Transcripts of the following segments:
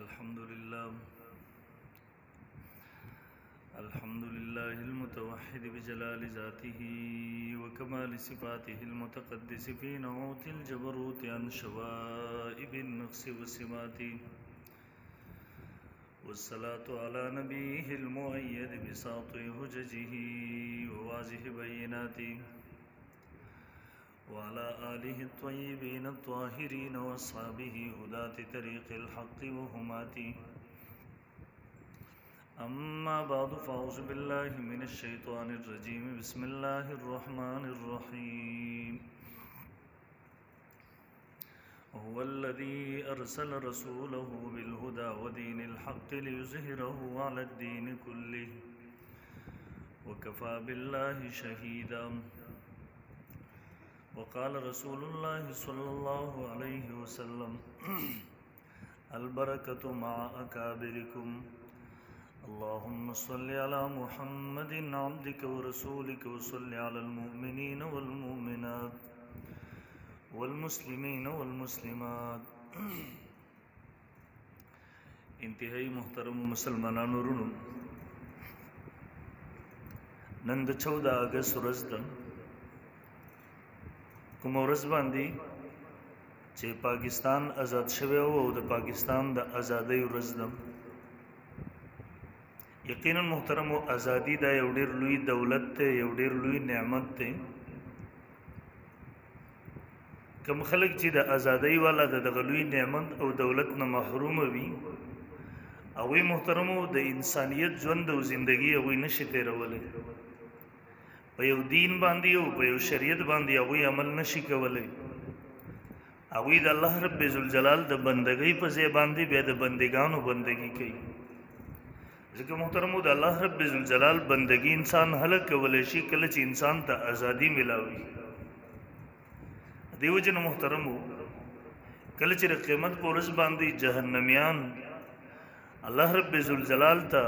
الحمد لله المتوحد بجلال ذاته وكمال صفاته المتقدس في نعوت الجبروت عن شوائب النقص والسمات، والصلاة على نبيه المؤيد بساطع حججه وواضح بيناته، وعلى آله الطيبين الطاهرين وأصحابه هداة طريق الحق وهماته. أما بعد فأعوذ بالله من الشيطان الرجيم. بسم الله الرحمن الرحيم. هو الذي أرسل رسوله بالهدى ودين الحق ليظهره على الدين كله وكفى بالله شهيدا. وقال رسول الله صلى الله عليه وسلم: البركة مع أكابركم. اللهم صل على محمد عبدك ورسولك، وصل على المؤمنين والمؤمنات والمسلمين والمسلمات. انتهائی محترم مسلمانانو ورونو، نن د 14 اگست ورځ ده، کوم ورځ باندې چې پاکستان آزاد شوی او د پاکستان د آزادۍ ورځ ده. یقینا محترم ازادي دا یو ډیر لوی دولت ته، یو ډیر لوی نعمت ته. کوم خلک چې د ازادۍ والا د لوی نعمت او دولت نه محروم وي، او وی محترمو د انسانیت ژوند او زندگی او نشي تیرولې، په یو دین باندې او په یو شریعت باندې او عمل نشي کولای، او د الله رب ذوالجلال د بندګۍ په ځای باندې به د بندګانو بندګي کوي. ځکه محترمو د الله رب ذوالجلال بندگی انسان هلک کولای شي کله چې انسان ته ازادي ملاوي. دیو جن محترمو کله چې قیامت پر ورځ باندې جهنميان الله رب ذوالجلال ته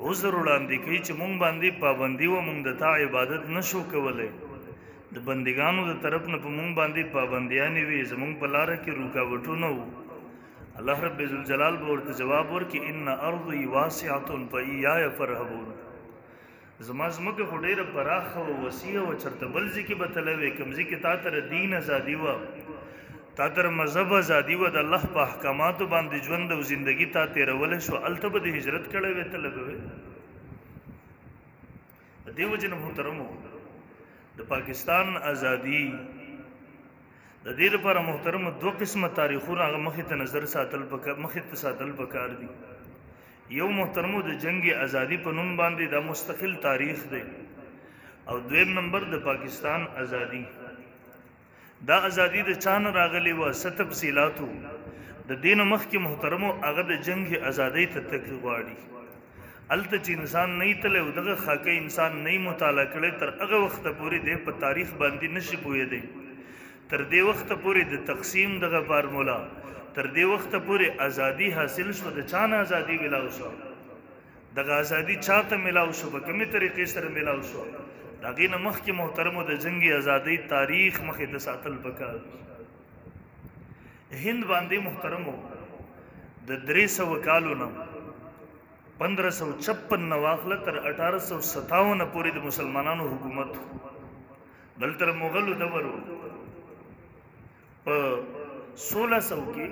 عذر وړاندې کوي چې مونږ باندې پابندي و، مونږ د تا عبادت نشو کولای، د بندګانو د طرف نه په مونږ باندې پابندیانې وي، زمونږ په لار کې رکاوټونه وو. الله رب ذوالجلال ورته جواب ورکړي: ان ارضی واسعه فإیاي فارهبون. زما زمکه خو ډیره پراخه او وسیع او چرته بل ځکه به تلوي، کوم ځکه تا تر دین ازادي و، تا تر مذهب ازادي و، د الله په احکاماتو باندې ژوند او زندگی تا تیرول شو، الته به د هجرت کړه وې تلګوي. دیو جن محترمو د پاکستان ازادي د دې لپاره محترم دوه قسمه تاریخونه هغه مخې ته نظر ساتل پکار دي. یو محترمو د جنگ ازادي په نوم باندې دا مستقل تاریخ دی، او دویم نمبر د پاکستان ازادي. دا ازادي د چان راغلی و ست تفصیلاتو د دین مخ کې محترمو هغه د جنگ ازادي ته تک غواړي. الته چې انسان نه تل او دغه خاکه انسان نه مطالعه کړي تر هغه وخت پورې د په تاریخ باندې نشي پوهېدی. تر دې وخت پورې د تقسیم دغه فارمولا، تر دې وخت پورې ازادي حاصل شو، د چانه ازادي ملاو شو، دغه ازادي چاته ملاو شو، په کومه طریقې سره ملاو شو، دغه نه مخکې محترمو د جنگي ازادي تاریخ مخې ته ساتل پکار. هند باندې محترمو د 300 کالو نه 1556 واخله تر 1857 پورې د مسلمانانو حکومت. دلته مغلو دورو په 1600 کې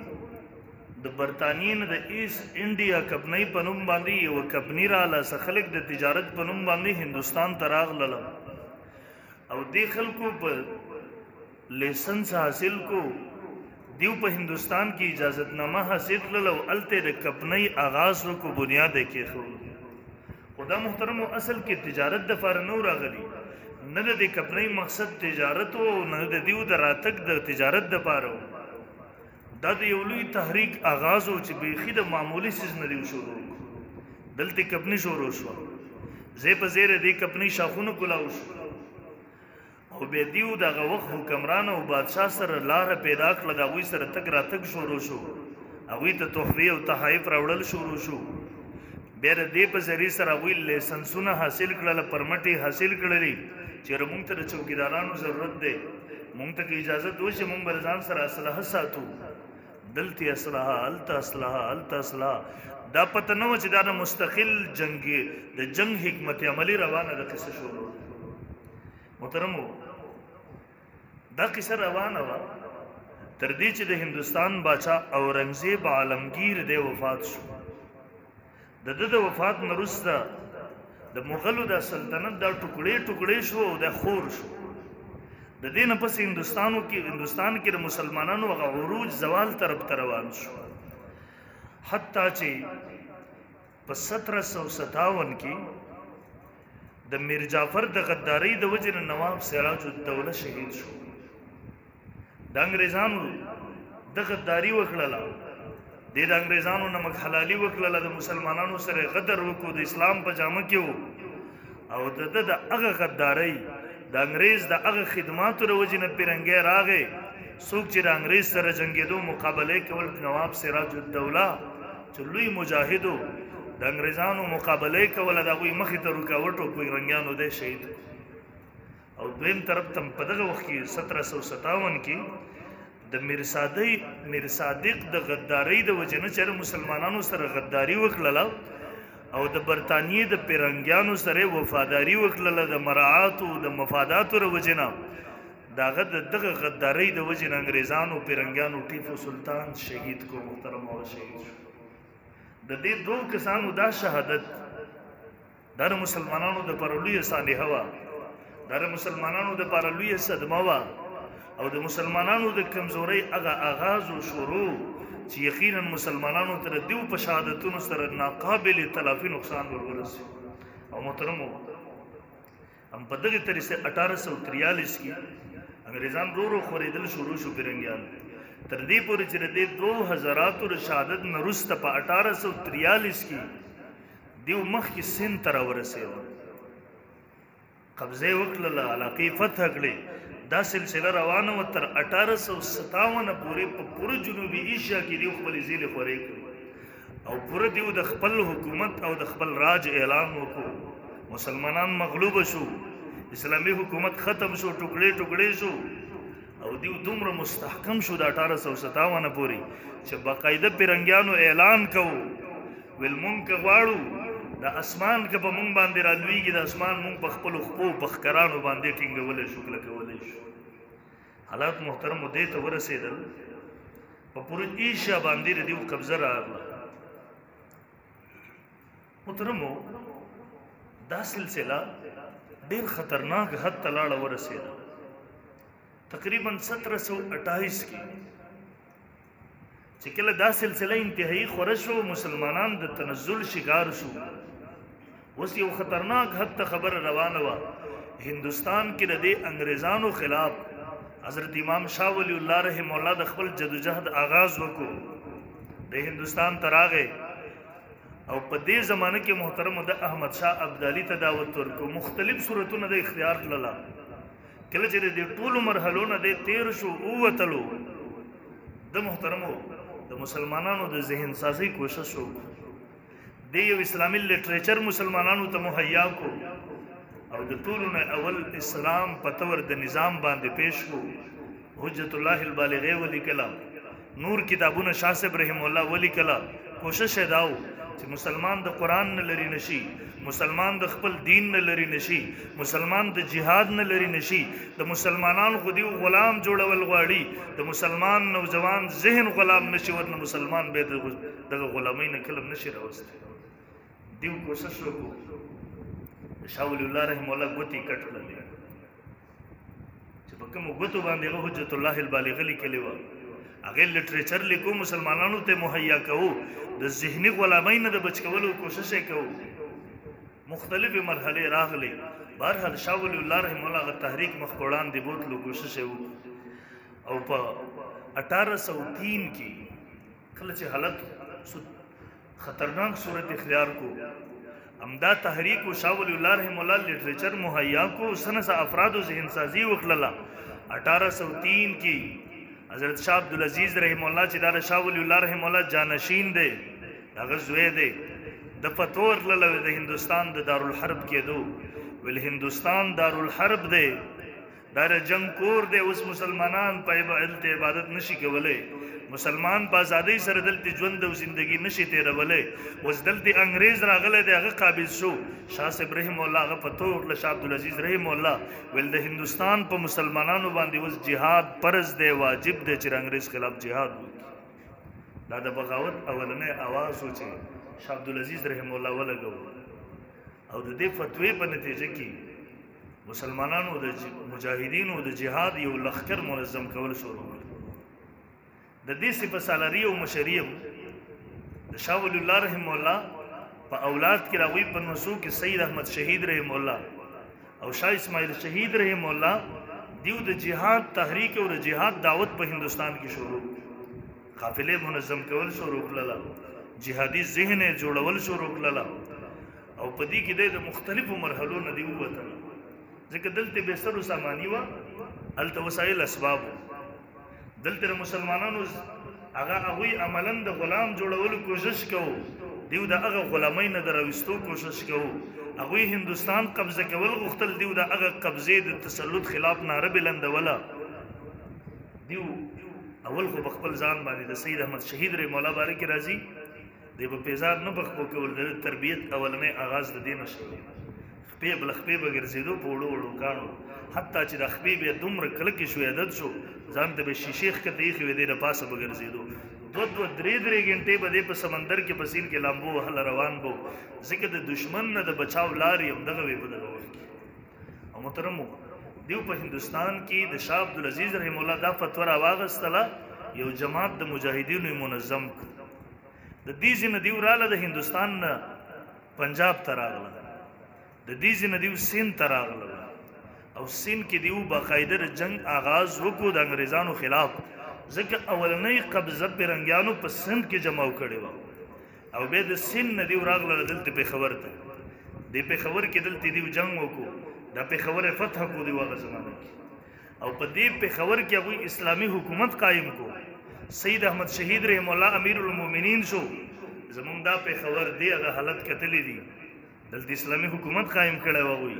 د برطانیې د ایسٹ انډیا کمپنۍ په نوم باندې یو کمپنۍ رااله، خلک د تجارت په نوم باندې هندوستان ته راغلل، او دې خلکو په لیسنس حاصل کو، دیو په هندوستان کې اجازتنامه حاصل کړل او الته د کمپنۍ آغاز کو بنیاد کې خو خدا محترمو اصل کې تجارت د فارنو راغلی، نه د کمپنۍ مقصد تجارت او نه د دیو د راتګ د تجارت د پاره. دا د یو لوی تحریک آغاز او چې بیخي د معمولی سیز نه دی شروع، دلته کمپنۍ شروع شو، زی په زیره دی کمپنۍ شاخونه کولاو شو، او به دیو دغه وخت حکمران او بادشاه سره لار پیدا کړل، دا وی سره تک راتګ شروع شو، هغه ته تحفې او تحائف راوړل شروع شو. بیر دې په ذریعہ سره وی لیسنسونه حاصل کړل، پرمټي حاصل کړلې چې موږ ته چوکیدارانو ضرورت دی، موږ ته اجازه دوی چې موږ برزان سره اسلحه ساتو. دلتی اسلحه الته اسلحه الته اسلحه دا پته نه و چې دا مستقل جنگي د جنگ حکمت عملی روانه د قصه شروع محترمو دا قصه روانه و تر دې چې د هندوستان بادشاہ اورنګزیب عالمگیر د وفات شو د وفات نه وروسته د مغلو د سلطنت دا ټوکړې ټوکړې شو او د خور شو د دې نه پس هندوستان کې د مسلمانانو هغه عروج زوال طرف ته روان شو حتی چې په 1757 کې د میر جعفر د غدارۍ د وجې نه نواب سراج الدوله شهید شو د انګریزانو د غداري وکړله د انګریزانو نمک حلالي وکړله د مسلمانانو سره غدر وکړو د اسلام په جامه کې وو او د هغه غدارۍ د انګریز د هغه خدماتو د وجې نه پیرنګی راغی څوک چې د انګریز سره جنګېدو مقابله کول نواب سراج الدوله چې لوی مجاهدو د انګریزانو مقابله کوله د هغوی مخې ته رکاوټ او پیرنګیانو دی شهید او دویم طرف ته په دغه وخت کې 1757 کې د میر صادق د غدارۍ د وجې نه چې مسلمانانو سره غداري وکړله او د برطانیې د پیرنګیانو سره وفاداري وکړله د مراعاتو د مفاداتو د وجې نه د دغه غدارۍ د وجې نه انګریزانو پیرنګیانو ټیپو سلطان شهید کو محترم او شهید شو د دې دوه کسانو دا شهادت د مسلمانانو د پر لوی صالحه وا د مسلمانانو د پر لوی صدمه وا او د مسلمانانو د کمزورۍ هغه آغاز او شروع چې یقینا مسلمانانو تر دیو په شهادتونو سره ناقابل تلافي نقصان ورورسي او محترمو هم په دغه طریقې 1843 کې انګریزان رو خوریدل شروع شو پیرنګیان تر دې پورې چې د 2000 تر شهادت نرسته په 1843 کې دیو مخ کې سند تر ورسېد قبضه وکړه علاقې فتح کړې دا سلسله روانه و تر 1857 پورې په پوره جنوبي ایشیا کې دیو خپل ځیل خورې کړ او پوره دیو د خپل حکومت او د خپل راج اعلان وکړ مسلمانان مغلوب شو اسلامي حکومت ختم شو ټوکړې ټوکړې شو او دیو دومره مستحکم شو د 1857 پورې چې باقاعده پیرنګیانو اعلان کوو ویل مونږ غواړو د اسمان که په مونږ باندې رالویږي د اسمان مونږ په خپلو خپو په ښکرانو باندې ټینګولی شو کلکولی شو حالات محترمو دې ته ورسېدل په پوره ایشیا باندې د دیو قبضه راغله محترمو دا سلسله ډېر خطرناک حد ته لاړه ورسېده تقریبا 1728 کې چې کله دا سلسله انتهایی خوره شو مسلمانان د تنزل شکار شو اوس یو خطرناک حد ته خبره روانه وه هندوستان کې د دې انګریزانو خلاف حضرت امام شاه ولی الله رحمه الله د خپل جدوجهد آغاز وکړو د هندوستان ته راغی او په دې زمانه کې محترم د احمد شاه ابدالي ته دعوت ورکړو مختلف صورتونه د اختیار کړله کله چې د ټولو مرحلو نه د تیر شو ووتلو د محترمو د مسلمانانو د ذهن سازی کوشش وکړو د یو اسلامي لټریچر مسلمانانو ته مهیا کو او د ټولو نه اول اسلام په تور د نظام باندې پیش کو حجت الله البالغه ولیکلا نور کتابونه شاه صاحب رحم الله ولیکلا کوشش داو چې مسلمان د قران نه لري نشي مسلمان د خپل دین نه لري نشي مسلمان د جهاد نه لري نشي د مسلمانانو خو دی غلام جوړول غواړي د مسلمان نوجوان ذهن غلام نشي ورنه مسلمان به دغه غلامۍ نه کلم نشي راوستي دیو کوشش وکړو شاه ولی الله رحم الله ګوتې کټ کړلې چې په کومو ګوتو باندې هغه حجت الله البالغه لیکلې وه هغه لټریچر لیکو مسلمانانو ته مهیا کوو د ذهني غلامۍ نه د بچ کولو کوشش یې کوو مختلفې مرحلې راغلې بهرحال شاه ولی الله رحم الله هغه تحریک مخ په وړاندې بوتلو کوشش یې وکړو او په 1803 کې کله چې حالت خطرناک صورت اختیار کو امدا تحریک و شاه ولی الله رحم الله لټریچر مهیا کو سنس افراد و ذهن سازی وکړه 1803 کې حضرت شاه عبدالعزیز رحم الله چې دا شاه ولی الله رحم الله جانشین دی هغه زوی دی د فتور لاله د هندستان د دارالحرب کېدو ول هندستان دارالحرب دی دا جنگ کور دی اوس مسلمانان په عبادت نشي کولای مسلمان په ازادۍ سره دلته ژوند او زندگی نشي تیرولی. اوس دلته انګریز راغلی دی، هغه قابض شو. شاه صاحب رحم الله هغه فتوا وکړه، شاه عبدالعزیز رحم الله ویل د هندوستان په مسلمانانو باندې اوس جهاد فرض دی، واجب دی چې د انګریز خلاف جهاد وکړي. دا د بغاوت اولنی اواز و چې شاه عبدالعزیز رحم الله ولګو، او د دې فتوی په نتیجه کې مسلمانانو د مجاهدینو د جهاد یو لښکر منظم کول شروع کړ. د دې صفه سالاري او مشریم د شاه ولی الله رحم الله په اولاد کې راوي په نسو کې سید احمد شهید رحم الله او شاه اسماعیل شهید رحم الله دیو د جهاد تحریک او د جهاد دعوت په هندستان کې شروع، قافله منظم کول شروع کړل، جهادي ذهن جوړول شروع کړل، او په دې کې د مختلفو مرحلو نه دی وته. ځکه دلته به سر سامانی و الته وسایل اسباب، دلته مسلمانانو هغه عملاً د غلام جوړولو کوشش کوو، دیو د هغه غلامۍ نه دراوستو کوشش کوو، هغه هندستان قبضه کول غوښتل، دیو د هغه قبضې د تسلط خلاف ناره بلندوله. دیو اول خو بخپل ځان باندې د سید احمد شهید رحم الله بارک راضي دی په پیزار نه بخپو کول، د تربیت اولنې آغاز د دین شو. خپې بل خپې بغرزیدو په وړو وړو کانو، حتی چې د خپې به دومره کلک شو عادت شو ځان ته به شیشې ښکته ایښې وې، دی د پاسه بغرزیدو. 2-3 غنټې به دی په سمندر کې په سیند کې لامبو وهله روان بو، ځکه د دشمن نه د بچاو لارې همدغه وې په دغه وخت کې. او محترمو دیو په هندوستان کې د شاه عبدالعزیز رحم الله دا فتوا راواغستله، یو جماعت د مجاهدینو منظم کړ. د دې ځینې دیو راله د هندوستان نه پنجاب ته راغله، د دې ځینې دیو سیند ته راغله، او سیند کې دیو باقاعده د جنگ آغاز وکړو د انګریزانو خلاف، ځکه اولنۍ قبضه پیرنګیانو په سند کې جمع کړې وه، او بیا د سند نه دیو راغله دلته پېښور ته. د پېښور کې دلته دیو جنگ وکړو، دا پېښور فتح کو دیو هغه زمانه کې، او په دې پېښور کې هغوی اسلامي حکومت قایم کو. سید احمد شهید رحم الله امیر المؤمنین شو. زمونږ دا پېښور دی هغه حالت کتلی دي، دلته اسلامي حکومت قایم کړی و هغوی.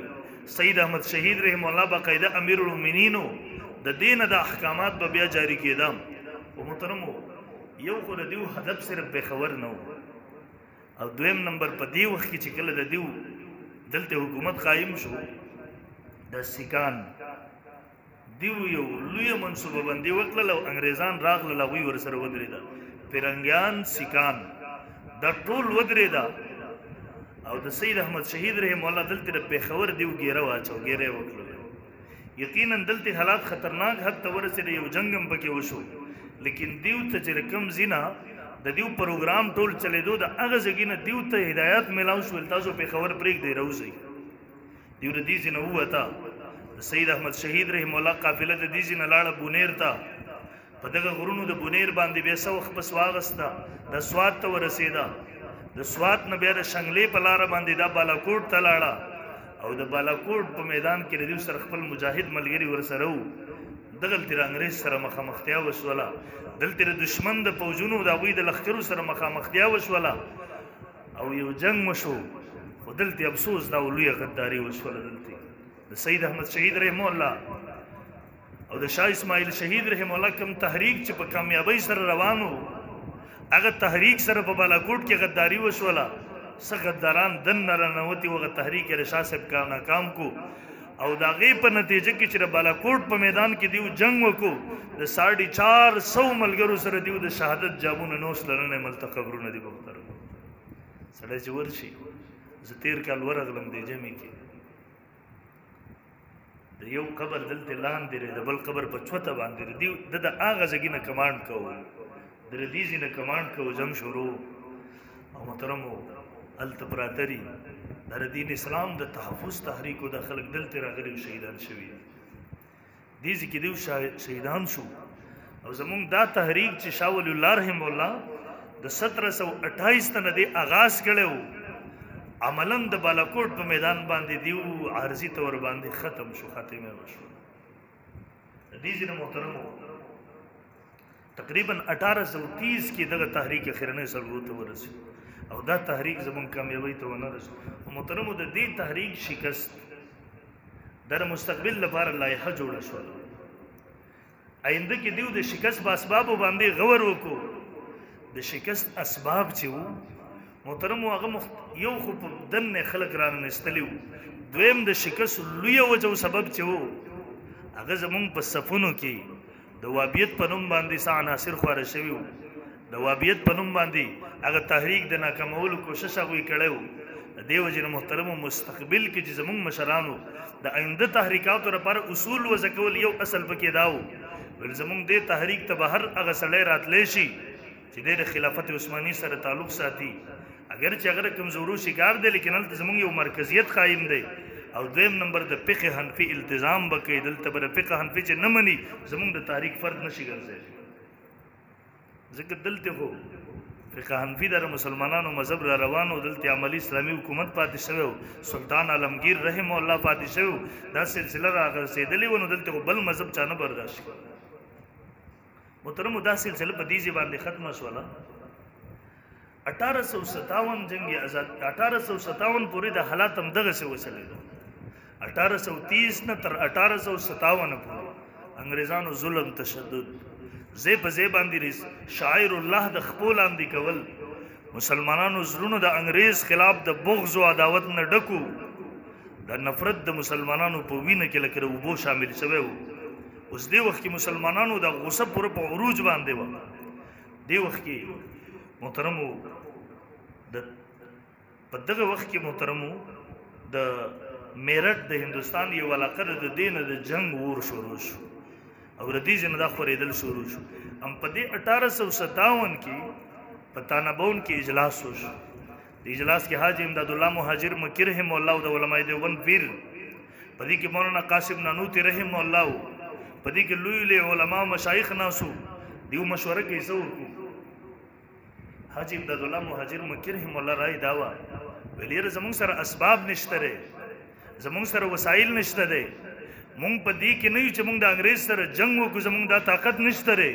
سید احمد شهید رحم الله باقاعده امیر المؤمنینو، د دین د احکامات به بیا جاری کېدم. او محترمو یو خو د دیو هدف صرف پېښور نه و، او دویم نمبر په دې وخت کې چې کله د دیو دلته حکومت قایم شو، د سیکان دیو یو لویه منصوبه بندي وکړله، او انګریزان راغلل هغوی ورسره ودرېده، پیرنګیان سیکان دا ټول ودرېده، او د سید احمد شهید رحم الله دلته د پېښور دیو ګیره واچو، ګیره یې وکړله. یقینا دلته حالات خطرناک حد ته ورسېده، یو جنګ هم پکې وشو، لیکن دیو ته چې کوم ځینه د دیو پروګرام ټول چلېدو، د هغه ځای نه دیو ته هدایات میلاو شول تاسو پېښور پرېږدئ راوځئ. دیو د دې ځای نه ووته، د سید احمد شهید رحم الله قافله د دې ځای نه لاړه بونیر ته، په دغه غرونو د بونیر باندې بیا څه وخت پس واغسته، د سوات ته ورسېده، د سوات نه بیا د شنګلې په لاره باندې دا بالاکوټ ته لاړه، او د بالاکوټ په میدان کې د دیو سره خپل مجاهد ملګري ورسره وو. دغلته د انګریز سره مخامختیا وشوله، دلته د دشمن د پوځونو د هغوی د لښکرو سره مخامختیا وشوله، او یو جنگ وشو. خو دلته افسوس دا لویه غداري وشوله، دلته د سید احمد شهید رحم الله او د شاه اسماعیل شهید رحم الله کوم تحریک چې په کامیابۍ سره روان و، هغه تحریک سره په بالاکوټ کې غداري وشوله. څه غداران دننه راننوتي، هغه تحریک یې د شاه صاحب ناکام کو، او د هغې په نتیجه کې چې د بالاکوټ په میدان کې دیو جنگ وکړو، د 450 ملګرو سره دیو د شهادت جامونه نوس لرنه ملته قبرونه دي. محترم سړی چې ورشي، زه تېر کال ورغلم دې جمعې کې، د یو قبر دلته لاندې دی، د بل قبر په چوته باندې دی، دیو د هغه ځای نه کمانډ کوو، د دې ځای نه کمانډ کوو، جنګ شروع. او محترمو هلته پراته دي د دین اسلام د تحفظ تحریکو د خلک دلته راغلي او شهیدان شوي دي، دې کې دیو شهیدان شو. او زمونږ دا تحریک چې شاه ولی الله رحم الله د 1728 نه دی آغاز کړی و، عملاً د بالاکوټ په میدان باندې دیو عارضي طور باندې ختم شو، خاتمه وشو. د دې ځینې محترمو تقریبا 1830 کې دغه تحریک اخرنۍ سرګو ته ورسېد، او دا تحریک زمونږ کامیابۍ ته ونه رسېد. محترمو د دې تحریک شکست در مستقبل لپاره لایحه جوړه شوله. آینده کې دیو د شکست په اسبابو باندې غور وکړو د شکست اسباب چې وو محترم هغه یو خو په دنه خلک راننستلیو دویم د شکست لوی وجه او سبب چې وو هغه زمونږ په صفونو کې د وابیت په نوم باندې څه عناصر خواره شوي وو د وابیت په نوم باندې هغه تحریک د ناکامولو کوشش هغوی کړی وو د دې وجې نه محترمو مستقبل کې چې زمونږ مشرانو د آینده تحریکاتو لپاره اصول وضع کول یو اصل پکې دا وو ول زمونږ دې تحریک ته به هر هغه سړی راتلی شي چې د خلافت عثماني سره تعلق ساتي اگر چې هغه کمزورو شکار دی لیکن هلته زمونږ یو مرکزیت قایم دی او دویم نمبر د فقه حنفي التزام به کوي دلته به د فقه حنفي چې نه مني زمونږ د تحریک فرد نشي ګرځېدلی ځکه دلته خو فقه حنفي د مسلمانانو مذهب را روانو دلته عملی اسلامي حکومت پاتې شوی سلطان عالمگیر رحم الله پاتې شوی دا سلسله راغرسېدلې و نو دلته بل مذهب چا نه برداشت کړ محترمو دا سلسله په دې باندې ختمه شوله 1857 جنگ آزاد 1857 پورې د حالات هم دغه څه وسلې 1830 نه تر 1857 پورې انګريزانو ظلم تشدد زی په زی باندې شاعر الله د خپل اندي کول مسلمانانو زړونو د انګريز خلاف د بغض او عداوت نه ډکو د نفرت د مسلمانانو په وینه کې لکه وبو شامل شوی وو اوس دی وخت کې مسلمانانو د غصه پر په عروج باندې و دی وخت کې محترمو د په دغه وخت کې محترمو د میرټ د هندستان یو علاقه د دین د جنگ ور شروع شو او ردیز نه دا خورېدل شروع شو هم په دې 1857 کې په تانبون کې اجلاس وشو د اجلاس کې حاجی امداد الله مهاجر مکی رحم الله د علماء دیوبند پیر په دې کې مولانا قاسم نانوتی رحم الله په دې کې لوی لوی علما مشایخ ناسو دیو مشوره کې څه وکړو حاجی امداد الله مهاجر مکی رحم الله راي داوا ویلیر زمونږ سره اسباب نشته ره زمونږ سره وسایل نشته ده مونږ په دې کې نه یو چې مونږ د انګريز سره جنگ وکړو زمونږ دا طاقت نشته ره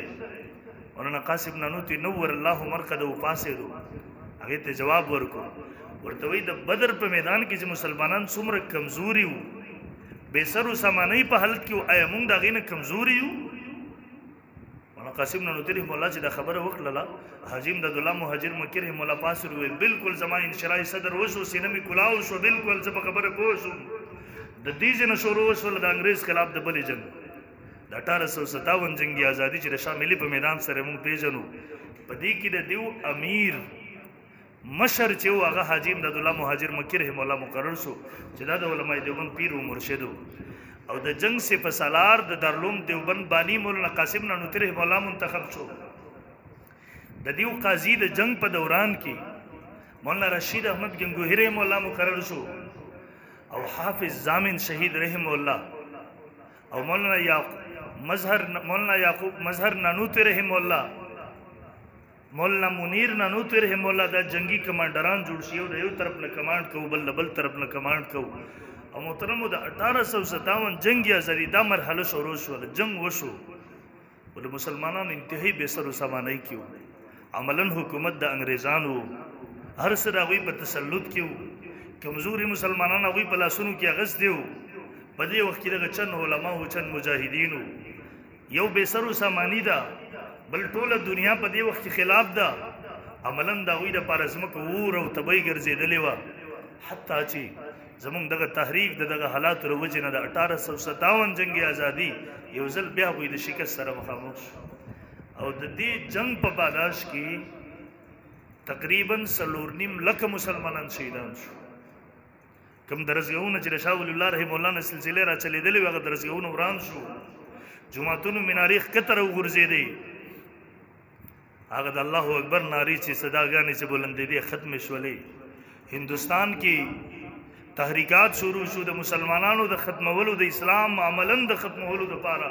مولانا قاسم نانوتی نور الله مرقد او فاسدو هغه ته جواب ورکړو ورته وی د بدر په میدان کې چې مسلمانان څومره کمزوري وو بے سر و سامانه په حالت کې آیا مونږ دا غینه کمزوري یو مولانا قاسم نانوتی رحم الله چې دا خبره وکړه حاجی امداد الله مهاجر مکی رحم الله پاسر وی بالکل زما انشراح صدر وشو سینه می کلاو شو بالکل زه په خبره پوه شوم د دې جن شروع وشو د انګريز خلاف د بلې جنگ د 1857 جنگي ازادي چې د شاملي په میدان سره مونږ پیژنو په دې کې د دیو امیر مشر چې هغه حاجی امداد الله مهاجر مکی رحم الله مقرر شو چې دا د علماء دیوبند پیر او مرشد او د جنگ سے فسالار د دارالعلوم دیوبند بانی مولانا قاسم نانوتی رحم الله منتخب شو د دیو قاضي د جنگ په دوران کې مولانا رشید احمد گنگوهی رحم الله مقرر شو او حافظ زامن شهید رحم الله او مولانا یعقوب مظهر نانوتی رحم الله مولانا منیر نانوتی رحم الله دا جنگی کمانډران جوړ شي او د یو طرف نه کمانډ کو بل طرف نه کمانډ کو او محترمو د 1857 جنگي ازادي دا مرحله شروع شو جنگ وشو ول مسلمانانو انتهایی بے سر و سامانه کیو عملاً حکومت د انګريزانو هر سره وی په تسلط کیو کمزوري مسلمانان وی په لاسونو کې غس دیو په دې وخت کې د چن علماء او چن مجاهدینو یو بے سر و سامانی دا بل ټوله دنیا په دې وخت کې خلاف ده عملاً دا وی د پارزمک ور او تبي ګرځیدلې و حتی چې زمونږ دغه تحریک دغه حالات وروجه نه د 1857 جنگي ازادي یو ځل بیا وې د شکست سره مخامخ او د دې جنگ په باداش کې تقریبا 3.5 لک مسلمانان شهیدان شو کوم درسګونه چې شاه ولی الله رحم الله نه سلسله را چلیدلې هغه درسګونه وران شو جمعتونو مناریخ کتر وګرځېدې هغه د الله اکبر ناری چې صداګانې چې بلندې دي ختم شولې هندستان کې تحریکات شروع شو د مسلمانانو د ختمولو د اسلام عملاً د ختمولو د پاره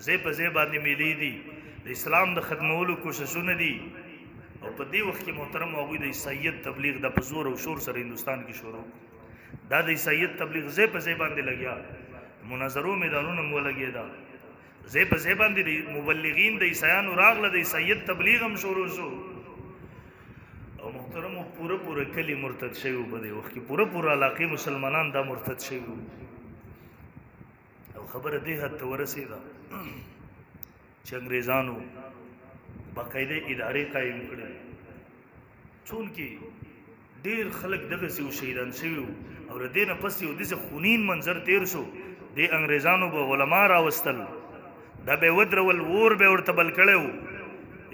زی په زی باندې ملي دي د اسلام د ختمولو کوششونه دي او په دې وخت کې محترم هغوی د عیسایت تبلیغ د پزور او شور سره هندستان کې شروع دا د عیسایت تبلیغ زی په زی باندې لګیا مناظرو میدانونو مو لګیدا زی په زی باندې مبلغین د عیسایانو راغله د عیسایت تبلیغ هم شروع شو او محترم پورا کلی مرتد شوی په دې وخت کې پورا علاقې مسلمانان دا مرتد شوی او خبره دې حد ته ورسېده چې انګریزانو باقاعده ادارې قائم کړې چون کې ډیر خلک دغه سیو شهیدان شوي او د دې نه پس یو داسې خونین منظر تیر شو د انګریزانو به علما راوستل دا به ودرول اور به ورته بل کړی و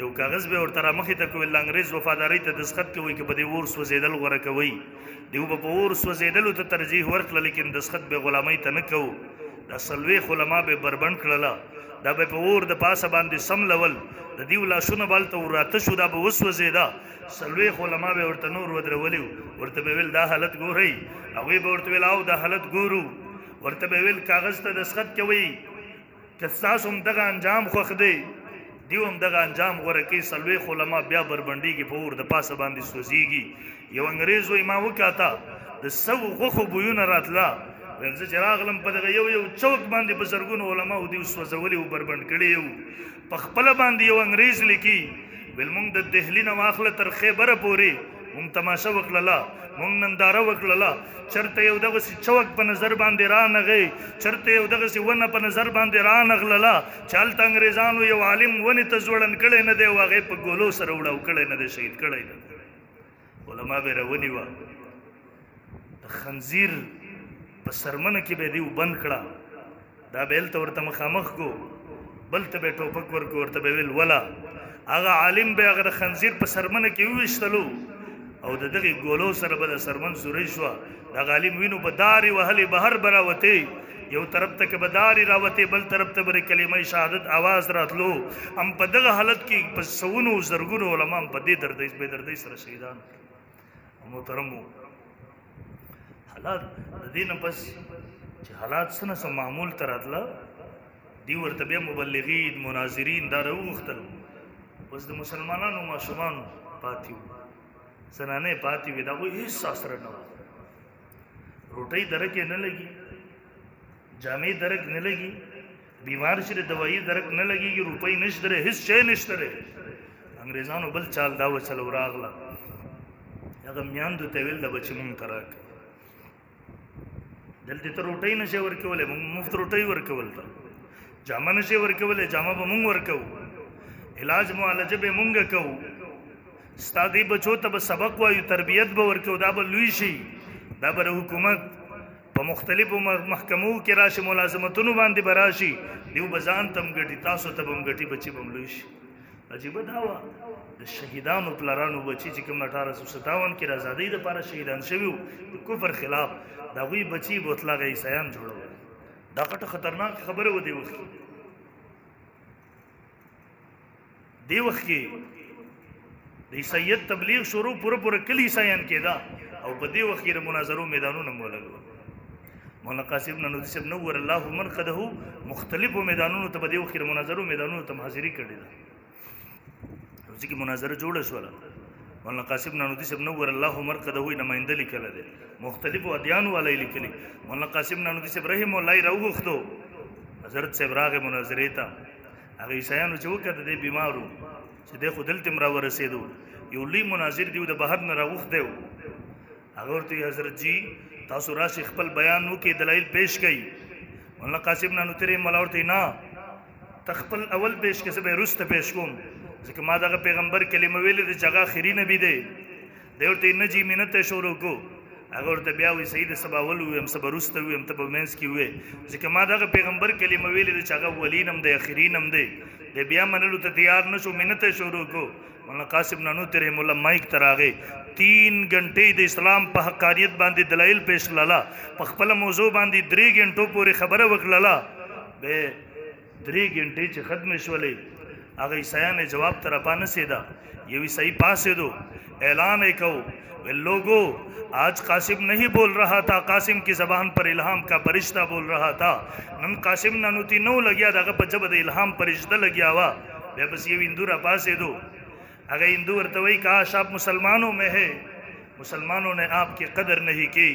یو کاغذ به ورته رامخې ته کوي انګریز وفادارۍ ته دسخط کوي که په دې اور سوځېدل غوره کوي دیو به په اور سوځېدلو ته ترجیح ورکړه لیکن دسخط به غلامۍ ته نه کوو دا څلوېښت علما به بربنډ کړله دا به په اور د پاسه باندې سملول د دیو لاسونه به هلته وراته شو دا به وسوځېده څلوېښت علما به ورته نور ودرولي ورته به ویل دا حالت ګورئ هغوی به ورته ویل او دا حالت ګورو ورته به ویل کاغذ ته دسخط کوئ که ستاسو هم دغه انجام خوښ دی دیو هم دغه انجام غوره کوي څلوېښت علما بیا بربنډېږي په اور د پاسه باندې سوځېږي یو انګریز وایي ما وکاته د سوو غوښو بویونه راتله ویل زه چې راغلم په دغه یو چوک باندې په زرګونو علماو دیو سوځولي و بربنډ کړي یو په خپله باندې یو انګریز لیکي ویل موږ د دهلي نه واخله تر خیبره پورې موږ تماشه وکړله موږ ننداره وکړله چرته یو دغسې چوک په نظر باندې رانغی چرته یو دغسې ونه په نظر باندې رانغلله چې هلته انګریزانو یو عالم ونې ته ځوړن کړی نه دی او هغې په ګولو سره وړاو کړی نه دی شهید کړی نه دی علما به یې راونیوه د خنزیر په سرمنه کې به یې دیو بند کړه دا به هلته ورته مخامخ کو بل ته به یې ټوپک ورکو ورته به یې ویل وله هغه عالم به هغه د خنزیر په سرمنه کې وویشتلو او د دغې ګولو سره به د سرمن سورۍ شوه دغه عالم وینو به دارې وهلې بهر به راوتې یو طرف ته که به دارې راوتې بل طرف ته به د کلمه شهادت آواز راتلو هم په دغه حالت کې په سوونو زرګونو علما هم په دې بې دردۍ سره شهیدان محترمو حالات د دې نه پس چې حالات څه نه څه معمول ته راتله دوی ورته بیا مبلغین مناظرین دا راوغوښتل اوس د مسلمانانو ماشومانو پاتې وو زنانې پاتې وې د هغوی هېڅ ساسره نه وه روټۍ درک یې نه لګي جامې درک نه لګي بیمار شي د دوایي درک نه لګېږي روپۍ نشته دی هېڅ شی نشته دی انګریزانو بل چال دا وچلو راغله هغه میاندو ته ویل د بچې مونږ ته راکړه دلته ته روټۍ نشي ورکولی مونږ مفت روټۍ ورکول ته جامه نشي ورکولی جامه به مونږ ورکوو علاج معالجه به مونږ کوو ستا دې بچو ته به سبق وایو تربیت به ورکوو دا به لوی شي دا به د حکومت په مختلفو محکمو کې راشي ملازمتونو باندې به راشي دیو به ځان ته هم ګټي تاسو ته به هم ګټي بچي به هم لوی شي عجیبه دا وه د شهیدانو پلارانو بچي چې کوم 1857 کې د ازادۍ دپاره شهیدان شوي وو د کفر خلاف د هغوی بچي به ورته هغه عیسایان جوړول دا غټه خطرناکه خبره وه دې وخت کې دې وخت کې د عیسایت تبلیغ شروع پوره کلي عیسایان کېده او په دې وخت کې د مناظرو میدانونه مو ولګول مولانا قاسم نانوتي صاحب نور الله مرقده مختلفو میدانونو ته په دې وخت کې د مناظرو میدانونو ته حاضري کړې ده چې مناظره جوړه شوله مولانا قاسم نانوتي صاحب نور الله مرقده نماینده لیکلی دی مختلفو ادیانو والا یې لیکلي مولانا قاسم نانوتي صاحب رحم الله یې راوغوښتو حضرت صاحب راغې مناظرې ته هغه عیسایانو چې وکړه دی بیمارو چې دی خو دلته هم راورسېدو یو لوی مناظر دی د بهر نه راغوښتی و هغه ورته حضرت جي تاسو راشئ خپل بیان وکړئ دلایل پیش کړئ مولانا قاسم نانوتي رحم الله ورته نه ته خپل اول پیش کړه زه به یې وروسته پیش کوم ځکه ما دغه پیغمبر کلمه ویلې ده چې هغه آخري نبي دی دی ورته نه جي مینه ته شروع کو هغه ورته بیا وایي صحیح د سبا اول وویم سبا وروسته وویم ته په منځ کې ووې ځکه ما دغه پیغمبر کلمه ویلې ده چې هغه اولین هم دی آخرین هم دی دی بیا منلو ته تیار نه شو مینه ته شروع کو مولانا قاسم نانوتي رحم الله مایک ته راغی 3 غنټې د اسلام په حقانیت باندې دلایل پیش کړله په خپله موضوع باندې 3 غنټو پورې خبره وکړله به 3 غنټې چې ختمې شولې هغه عیسایان جواب ته راپانسېده یو عیسائی پاسېدو اعلان یې کو लोगों आज कासिम नहीं बोल रहा था कासिम की जबान पर इल्हाम का परिश्ता बोल रहा था नन कासिम नानूती नो लगिया दागा पर जब इल्हाम परिश्ता लगिया हुआ वे बस ये इंदूरा पासे दो अगर हिंदू अर्तवई काश आप मुसलमानों में है मुसलमानों ने आपकी कदर नहीं की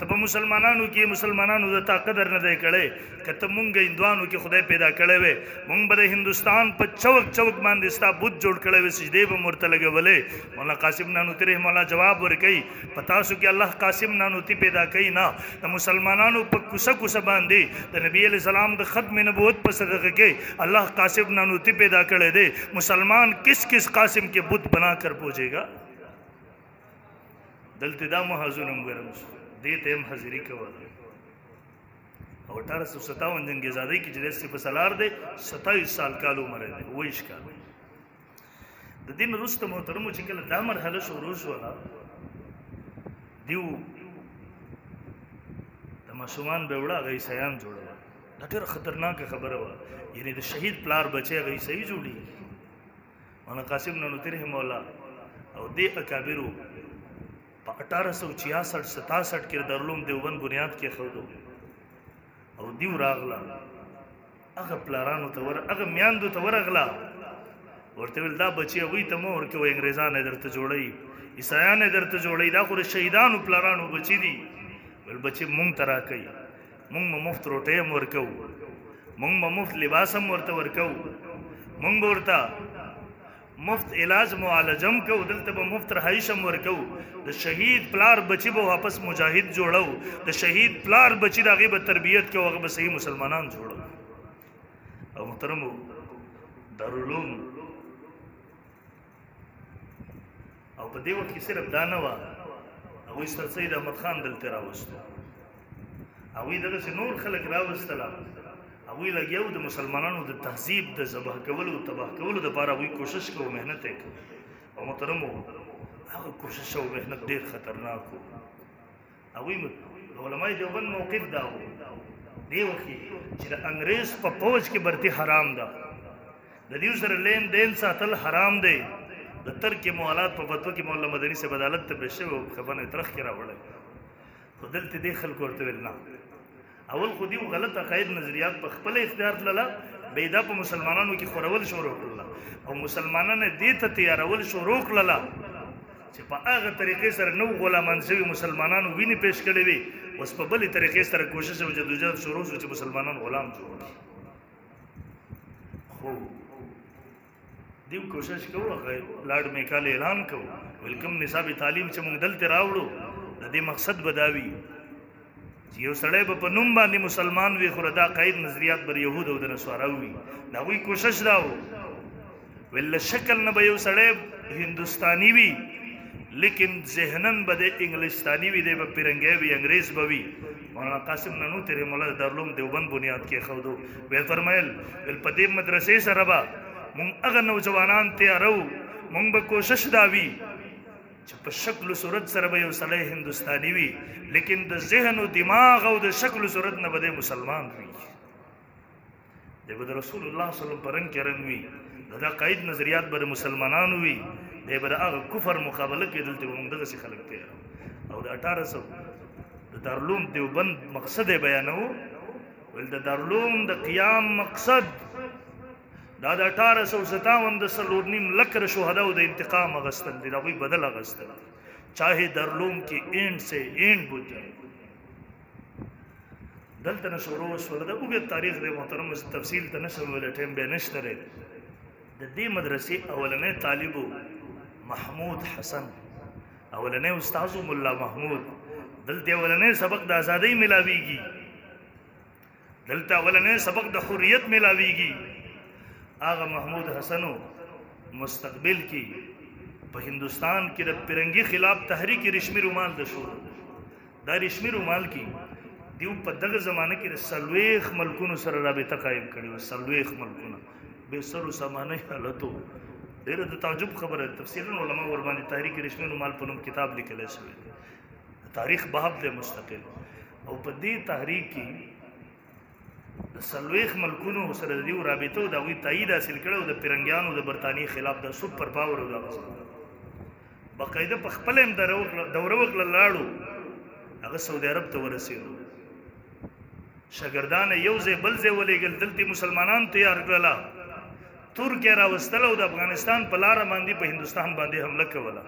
ته په مسلمانانو کې مسلمانانو د تا قدر نه دی کړی که ته مونږ هندوانو کې خدای پیدا کړی وی مونږ به د هندوستان په چوک چوک باندې ستا بت جوړ کړی وی سجدې به ورته لګولې مولانا قاسم نانوتي رحمه الله جواب ورکوي په تاسو کې الله قاسم نانوتي پیدا کوي نه د مسلمانانو په کوڅه کوڅه باندې د نبی علیہ السلام د ختم نبوت په صدقه کې الله قاسم نانوتي پیدا کړی دی مسلمان کس کس قاسم کے بت بنا کر پہنچے گا دلته دا محاذونه مګرم دې ته هم حاضري کوله او 1857 جنگ آزادۍ کې چې د په سالار دی 27 سال کال عمر دی 22 کال د دین وروسته محترمو چې کله دا مرحله شروع شوه دیو د ماشومان به وړه هغه عیسایان جوړول دا ډېره خطرناکه خبره وه یعنی د شهید پلار بچی هغه عیسایي جوړېږي مولانا قاسم نانوتي رحمه الله او دې اکابرو په 1866-67 کې دارالعلوم دیوبند بنیاد کې خودو او دیو راغله هغه پلارانو ته هغه میاندو ته ورغله ورته ویل دا بچي هغوی ته مه ورکوئ انګریزان یې درته جوړوي عیسایان یې درته جوړوي دا خو د شهیدانو پلارانو بچي دي ویل بچي مونږ ته راکوي مونږ به مفت روټۍ هم ورکوو مونږ به مفت لباس هم ورته ورکوو مونږ به ورته مفت علاج معالجم کو دلته به مفت رهایش هم ورکو د شهید پلار بچی به واپس مجاهد جوړو د شهید پلار بچی د هغې به تربیت کو هغه به صحیح مسلمانان جوړو او محترمو دارالعلوم او په دې وخت کې صرف دا نه وه هغوی سر سید احمد خان دلته راوستو هغوی دغسې نور خلک راوستله هغوی لګیا د مسلمانانو د تهذیب د ذبح کولو او تباه کولو دپاره هغوی کوشش کوو محنت یې کوو او محترمو هغه کوشش او محنت ډېر خطرناک و هغوی د علماء دیوبند موقف دا و دې وخت کې چې د انګریز په فوج کې برتي حرام ده د دیو سره لین دین ساتل حرام دی د ترک موالات په فتوا کې مولا مدني صاحب عدالت ته پیش شوی او خبرونه ترخ کې راوړی خو دلته دې خلکو ورته ویل نه اول خو دیو غلط عقاید نظریات په خپل اختیار تلله بیدا په مسلمانانو کې خورول شروع کړله او مسلمانانو دې ته تیارول شروع کړله چې په هغه طریقې سره نو غلامان شوي مسلمانانو وینې پیش کړې وي اوس په بلې طریقې سره کوشش او جدوجہد شروع شو چې مسلمانان غلام جوړ کړي خو دیو کوشش کوو هغه لاډ میکال اعلان کوو ویلکم نصاب تعلیم چې موږ دلته راوړو د دې مقصد به دا وي یو سړی به په نوم باندې مسلمان وي خو دا قید نظریات بر یهود او د نصارا وي د هغوی کوشش دا و ویل له شکل نه به یو سړی هندوستاني وي لیکن ذهنن به د انګلستاني وي دی به پیرنګی وي انګریز به وي مولانا قاسم نانوتي رحمه الله د دارالعلوم دیوبند بنیاد کې ایښودو ویل فرمیل ویل په دې مدرسې سره به مونږ هغه نوجوانان تیارو مونږ به کوشش دا وي چې په شکل و صورت سره به یو سړی هندوستاني وي لیکن د ذهن و دماغ او د شکل و صورت نه به دی مسلمان وي دی به د رسول الله صلی الله علیه وسلم په رنګ کې رنګ وي د دا قید نظریات به د مسلمانانو وي دی به د هغه کفر مقابله کې دلته به موږ دغسې خلک تیار او د 1800 د دارالعلوم دیوبند مقصد یې بیانوو ویل د دارالعلوم د قیام مقصد دا د 1857 د 4.5 لکه شهداو د انتقام اغستل دي د هغوی بدل اغستل چاہے دارالعلوم کې اینډ سے اینډ بوت جائے دلته نه شروع شوله د اوږد تاریخ دی محترم تفصیل ته نشم ویلی ټایم بیا نشته دی د دې مدرسې اولنی طالب محمود حسن اولنی استاذ ملا محمود دلته اولنی سبق د ازادۍ ملاویږي دلته اولنی سبق د حریت ملاویږي آغا محمود حسنو مستقبل کی په هندوستان کې د پیرنګي خلاف تحریک رشمی رومال د شروع دا رشمی رومال کی دیو په دغه زمانه کې د سلويخ ملکونو سره رابطه قائم کړي و سلويخ ملکونه به سر سامانه حالتو ډېر د تعجب خبره تفسیرن علما ور باندې تحریک رشمی رومال په نوم کتاب لیکل شوی تاریخ باب د مستقل او په دې تحریک کې د سلويخ ملکونو سره د دیو رابطه او د هغوی تایید حاصل کړی او د پیرنګیانو د برطانیې خلاف د سوپر پاور او دغه باقاعده په خپله هم دوره وکړه لاړو هغه سعودي عرب ته ورسېدو شاګردان یو ځای بل ځای ولېږل دلته مسلمانان تیار کړله ترکیه راوستله او د افغانستان په لاره باندې په هندوستان باندې حمله کوله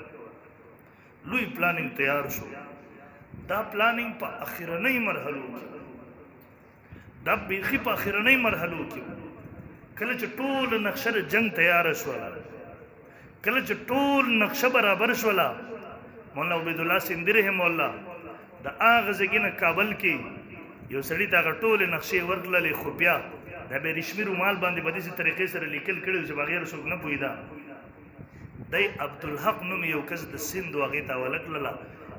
لوی پلانینګ تیار شو دا پلانینګ په اخرنۍ مرحلو کې دا بیخي په اخرنۍ مرحلو کې کله چې ټول نقشه د جنگ تیار شوله کله چې ټول نقشه برابر شوله مولانا عبید الله سیندی رحمه الله د هغه ځای نه کابل کې یو سړي ته هغه ټولې نقشې ورکړلې خو بیا دا به رسمي رومال باندې په داسې طریقې سره لیکل کړي چې بغیر څوک نه پوهېده دی عبدالحق نوم یو کس د سند و هغې ته حواله کړله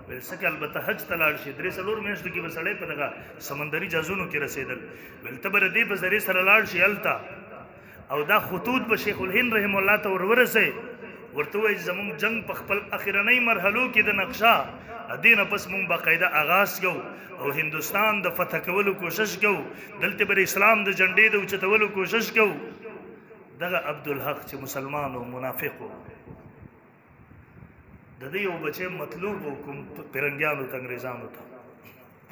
ویل څه که البته حج ته لاړ شي 3-4 میاشتو کې به سړی په دغه سمندري جهازونو کې رسېدل ویل ته به د دې په ذریعې سره لاړ شي هلته او دا خطوط به شیخ الهند رحم الله ته ورسئ ورته ووایي چې زموږ جنگ په خپل اخرنۍ مرحلو کې د نقشه دې نه پس مونږ باقاعده آغاز کوو او هندوستان د فتح کولو کوشش کوو دلته به د اسلام د جنډې د اوچتولو کوشش کوو دغه عبدالحق چې مسلمان و منافق و د دې یو بچی مطلوب و کوم پرنګیانو ته انګریزانو ته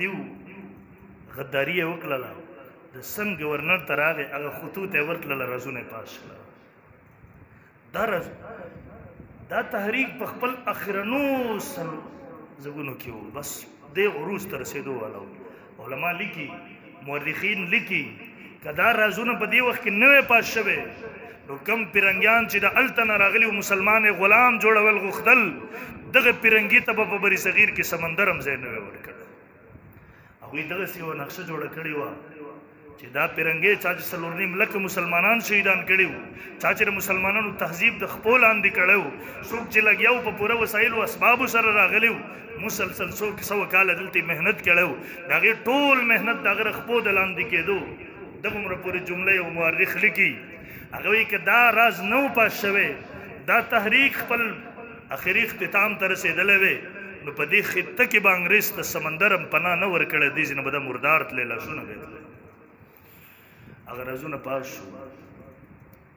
دیو غداري یې وکړله د سند ګورنر ته راغی هغه خطوط یې ورکړله رزونه یې پاس کړه دا تحریک په خپل اخرنو زګونو کې و بس دې عروج ته رسېدو والا علما لیکي مورخین لیکي که دا رازونه په دې وخت کې نوی پاس شوی نو کم پیرنګیان چې د هلته نه راغلي و مسلمان غلام جوړول غوښتل دغه پیرنګي ته به په بری صغیر کې سمندر هم ځای نه وی ورکړی هغوی دغسې یوه نقشه جوړه کړې وه چې دا پیرنګې چا چې 4.5 لکه مسلمانان شهیدان کړي وو چا چې د مسلمانانو تهذیب د خپو لاندې کړی وو څوک چې لګیا وو په پوره وسایلو اسبابو سره راغلی وو مسلسل 100 کاله دلته محنت کړی وو د هغې ټول محنت د هغه خپو د لاندې کېدو دغومره پورې جمله یو مورخ لیکي هغه وایي که دا راز نه و پاس شوی دا تحریک خپل اخري اختتام ته رسېدلی وی نو په دې خطه کې به انګریز ته سمندر هم پناه نه ورکړی دې ځینې به د مردار تللی لاسونه به یې تللی هغه رازونه پاس شو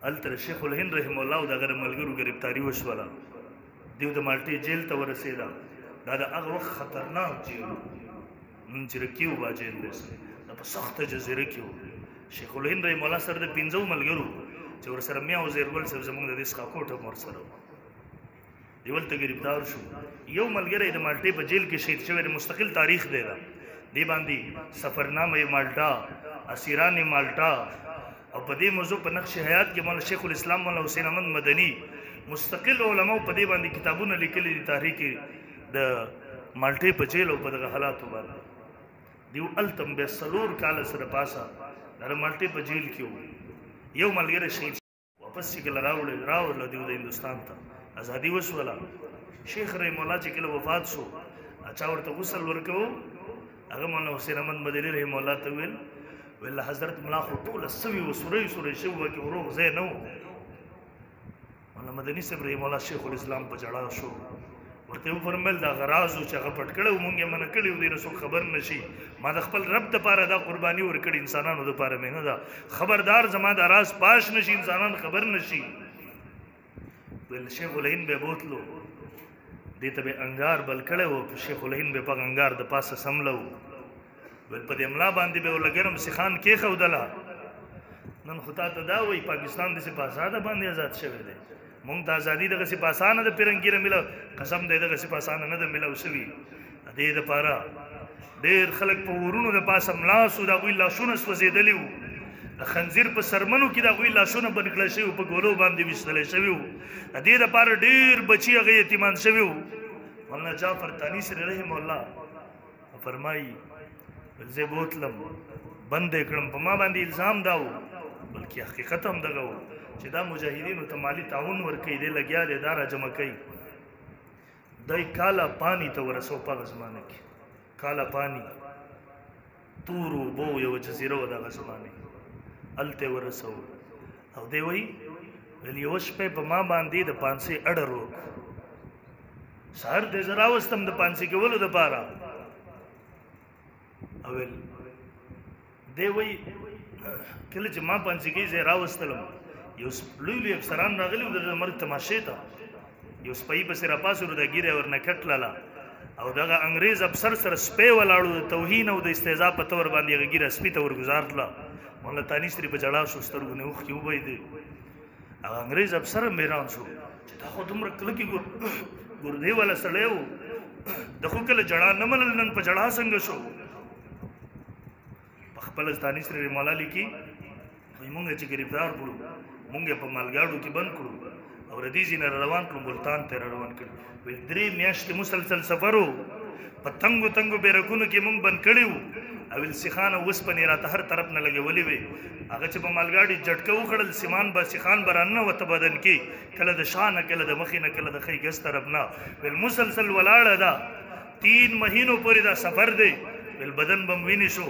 هلته د شیخ الهند رحم الله او د هغه د ملګرو ګرفتاري وشوله دیو د مالټې جیل ته ورسېده دا د هغه وخت خطرناک جیل و نن چې د کیوبا جیل دی دا په سخته جزیره کې و شیخ الهند رحم الله سره د 5 ملګرو چې ورسره میا او زیرګل صاحب زموږ د دې څښاکوټ هم ورسره و دیو هلته ګرفتار شو یو ملګری د مالټې په جیل کې شهید شوی د مستقل تاریخ دی دا دې باندې سفرنامه مالټا اسیران مالټا او په دې موضوع په نقش حیات کې مولانا شیخ الاسلام مولانا حسین احمد مدني مستقل علماء په دې باندې کتابونه لیکلي دي تاریخ د مالټې په جیل او په دغه حالاتو باندې دیو التم به 4 کال سره پاسه د مالټې په جیل کې و یو ملګری شهید واپس چې کله راوړل دیو د هندوستان ته ازادي وشوله شیخ رحم الله چې کله وفات شو اچھا ورته غسل ورکوو هغه مولانا حسین احمد مدني رحم الله ته ویل حضرت ملا خو ټوله سوي و سورۍ شوي وه کې روغ ځای نه و مولانا مدني صاحب رحم الله شیخ الاسلام په ژړا شو ورته یې وفرمیل دا هغه راز و چې هغه پټ کړی و مونږ یې منع کړي و دې نه څوک خبر نه شي ما د خپل رب دپاره دا قرباني ورکړې انسانانو دپاره مې نه ده خبردار زما دا راز پاش نه شي انسانان خبر نه شي ویل شیخ الهند به بوتلو دې ته به انګار بل کړی و شیخ الهند به په انګار د پاسه سملو ویل په دې ملا باندې به ولګرم سیخان کېښودله نن خو تا ته دا وایي پاکستان داسې په ازاده باندې آزاد شوی دی مونږ ته ازادي دغسې په اسانه د پیرنګي نه میلاو قسم دی دغسې په اسانه نه ده میلاو شوي د دې دپاره ډېر خلک په ورونو د پاسه ملا سو د هغوی لاسونه سوځېدلي وو د خنزیر په سرمنو کې د هغوی لاسونه بند کړی شوي وو په ګولو باندې ویشتلی شوي وو د دې دپاره ډېر بچي هغه یتیمان شوي وو مولانا جعفر تانیسي رحم الله فرمایي زه بوتلم بند یې کړم په ما باندې الزام دا و بلکې حقیقت هم دغه و چې دا مجاهدینو ته مالي تعاون ورکوي دی لګیا دی دا راجمع کوي دی کالا پانی ته ورسو په هغه زمانه کې کالا پانی تور اوبو یوه جزیره وه د هغه زمانې هلته یې ورسو او دی وایي ویل یوه شپې په ما باندې د پانسۍ اډر وکړو سهار دی زه راوستم د پانسۍ کولو دپاره اول دی وایي کله چې ما پانسۍ زه راوستلم یو لوی لوی افسران راغلي وو د مرګ تماشې ته یو سپۍ پسې راپاسولو د ږیره ورنه کټلله او دغه انګریز افسر سره سپی ولاړو د توهین او د استهزا په طور باندې هغه ږیره سپي ته ورګزار کړله مولانا تانیسي په ژړا شو سترګو نه اوښکې وبهېدې هغه انګریز افسر هم حیران شو چې دا خو دومره کله کې ګردې والا سړی و د خو کله جړا نه منل نن په جړا څنګه شو په خپل ځاني سره مولا لیکي وایي مونږ چې ګرفتار کړو مونږ په مالګاډو کې بند کړو او ردیزي نه روان کړو ملتان ته روان کړو وایي 3 میاشتې مسلسل سفر و په تنګو تنګو بیرکونو کې مونږ بند کړي وو او سیخان وسپنې راته هر طرف نه لګولې وې هغه چې په مالګاډي جټکه وخړل سیمان به سیخان برانه وته بدن کې کله د شا نه کله د مخې نه کله د ښۍ ګس طرف نه ویل مسلسل ولاړه ده 3 مهینو پورې دا سفر دی ویل بدن به م وینې شو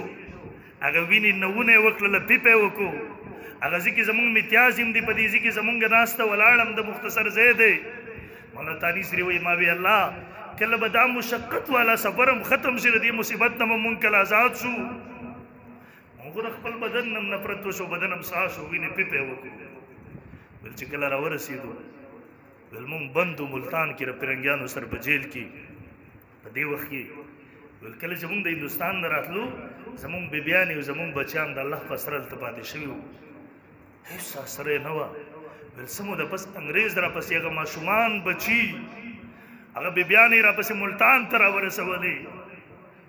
هغه وینې نوونه یې وکړله پیپه وکړو هغه ځکه زمونږ امتیاز هم دی په دې ځکه زمونږ ناسته ولاړم د مختصر ځای دی مولا تاني سری وایي ما وی الله کله به دا مشقت والا سفرم ختم شي د دې مصیبت نه مونږ کله آزاد شو مونږ د خپل بدن نه نفرت وشو بدن هم ساه شو وینې پیپه وکړو ویل چې کله راورسېدو ویل مونږ بندو ملتان کې د پرنګیانو سره په جیل کې په دې وخت کې ویل کله چې مونږ د هندوستان نه راتلو زمونږ بیبیانې او زمونږ بچیان د الله په سره هلته پاتې شوي وو هېڅ سره یې نه وه ویل څه موده پس انګرېز راپسې هغه ماشومان بچي هغه بیبیانې راپسې ملتان ته راورسولې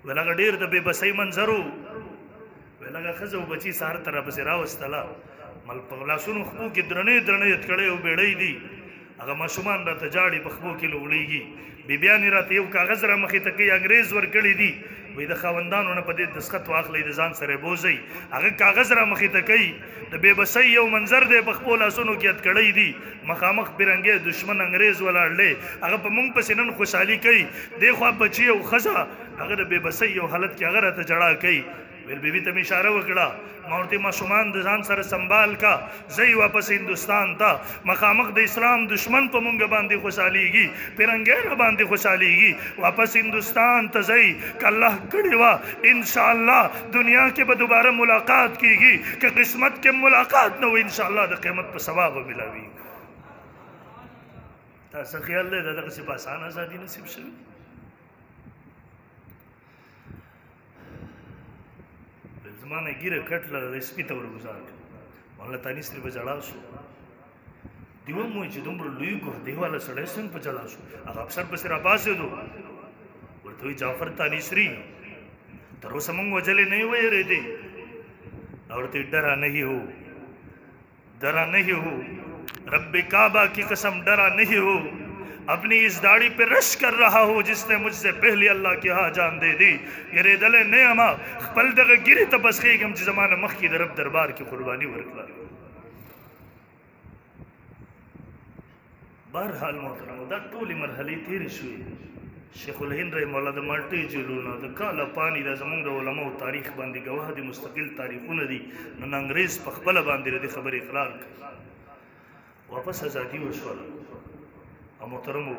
ویل هغه ډېر د بې بسۍ منظر و ویل هغه ښځه او بچي سهار ته راپسې راوستله مل په لاسونو خپو کې درنې درنې اتکړۍ او بیړۍ دي هغه ماشومان راته جاړي په خپو کې لوړېږي بیبیانې راته یو کاغذ را مخې ته کوي انګرېز ورکړي دي وایي د خاوندانو نه په دې دستخط واخلئ د ځان سره بوځئ هغه کاغذ را مخې ته کوي د بې بسۍ یو منظر دی په خپلو لاسونو کې اتکړۍ دي مخامخ برنګې دشمن انګرېز ولاړ دی هغه په مونږ پسې نن خوشحالي کوي دې خوا بچي او ښځه هغه د بې بسۍ یو حالت کې هغه راته جړا کوي ویل بیبي ته مې اشاره وکړه ما ورته ماشومان د ځان سره سنبال کا ځئ واپس هندوستان ته مخامخ د اسلام دشمن په مونږ باندې خوشحالېږي پرنګی را باندې خوشحالېږي واپس هندوستان ته ځئ که الله کړې وه انشاءالله دنیا کې به دوباره ملاقات کېږي که قسمت کې ملاقات نه وي انشاءالله د قیمت په سبا به ملاوي تاسو خیال دی دا دغسې په اسانه ازادي نصیب شوي زما نه ګیره کټله د سپي ته ورګزار کړه مولا تاني سرې په ژړا شو دیو هم وایي چې دومره لوی ګردې والا سړی څنګه په ژړا شو هغه افسر پسې راپاڅېدو ورته وایي جعفر تاني سري تر اوسه موږ وجلې نه یې ویرېدې اور ورته ډرا نہیں ہو ڈرا نہیں ہو رب کعبہ کی قسم ڈرا نہیں ہو اپنی اس داڑھی پہ رش کر رہا ہو جس نے مجھ سے پہلی اللہ کی ہاں جان دے دی یرے دل نعما خپل دغه ګیرې ته بس خېږم چې زمانه مخکې د رب دربار کې قرباني ورکړه بهرحال محترمو دا ټولې مرحلې تېرې شوې شیخ الهند رحم الله د مالټې جیلونه د کاله پانی د زمونږ د علماو تاریخ باندې ګواه دي مستقل تاریخونه دي نن انګرېز په خپله باندې د دې خبرې اقرار کړي واپس ازادي وشوله او محترمو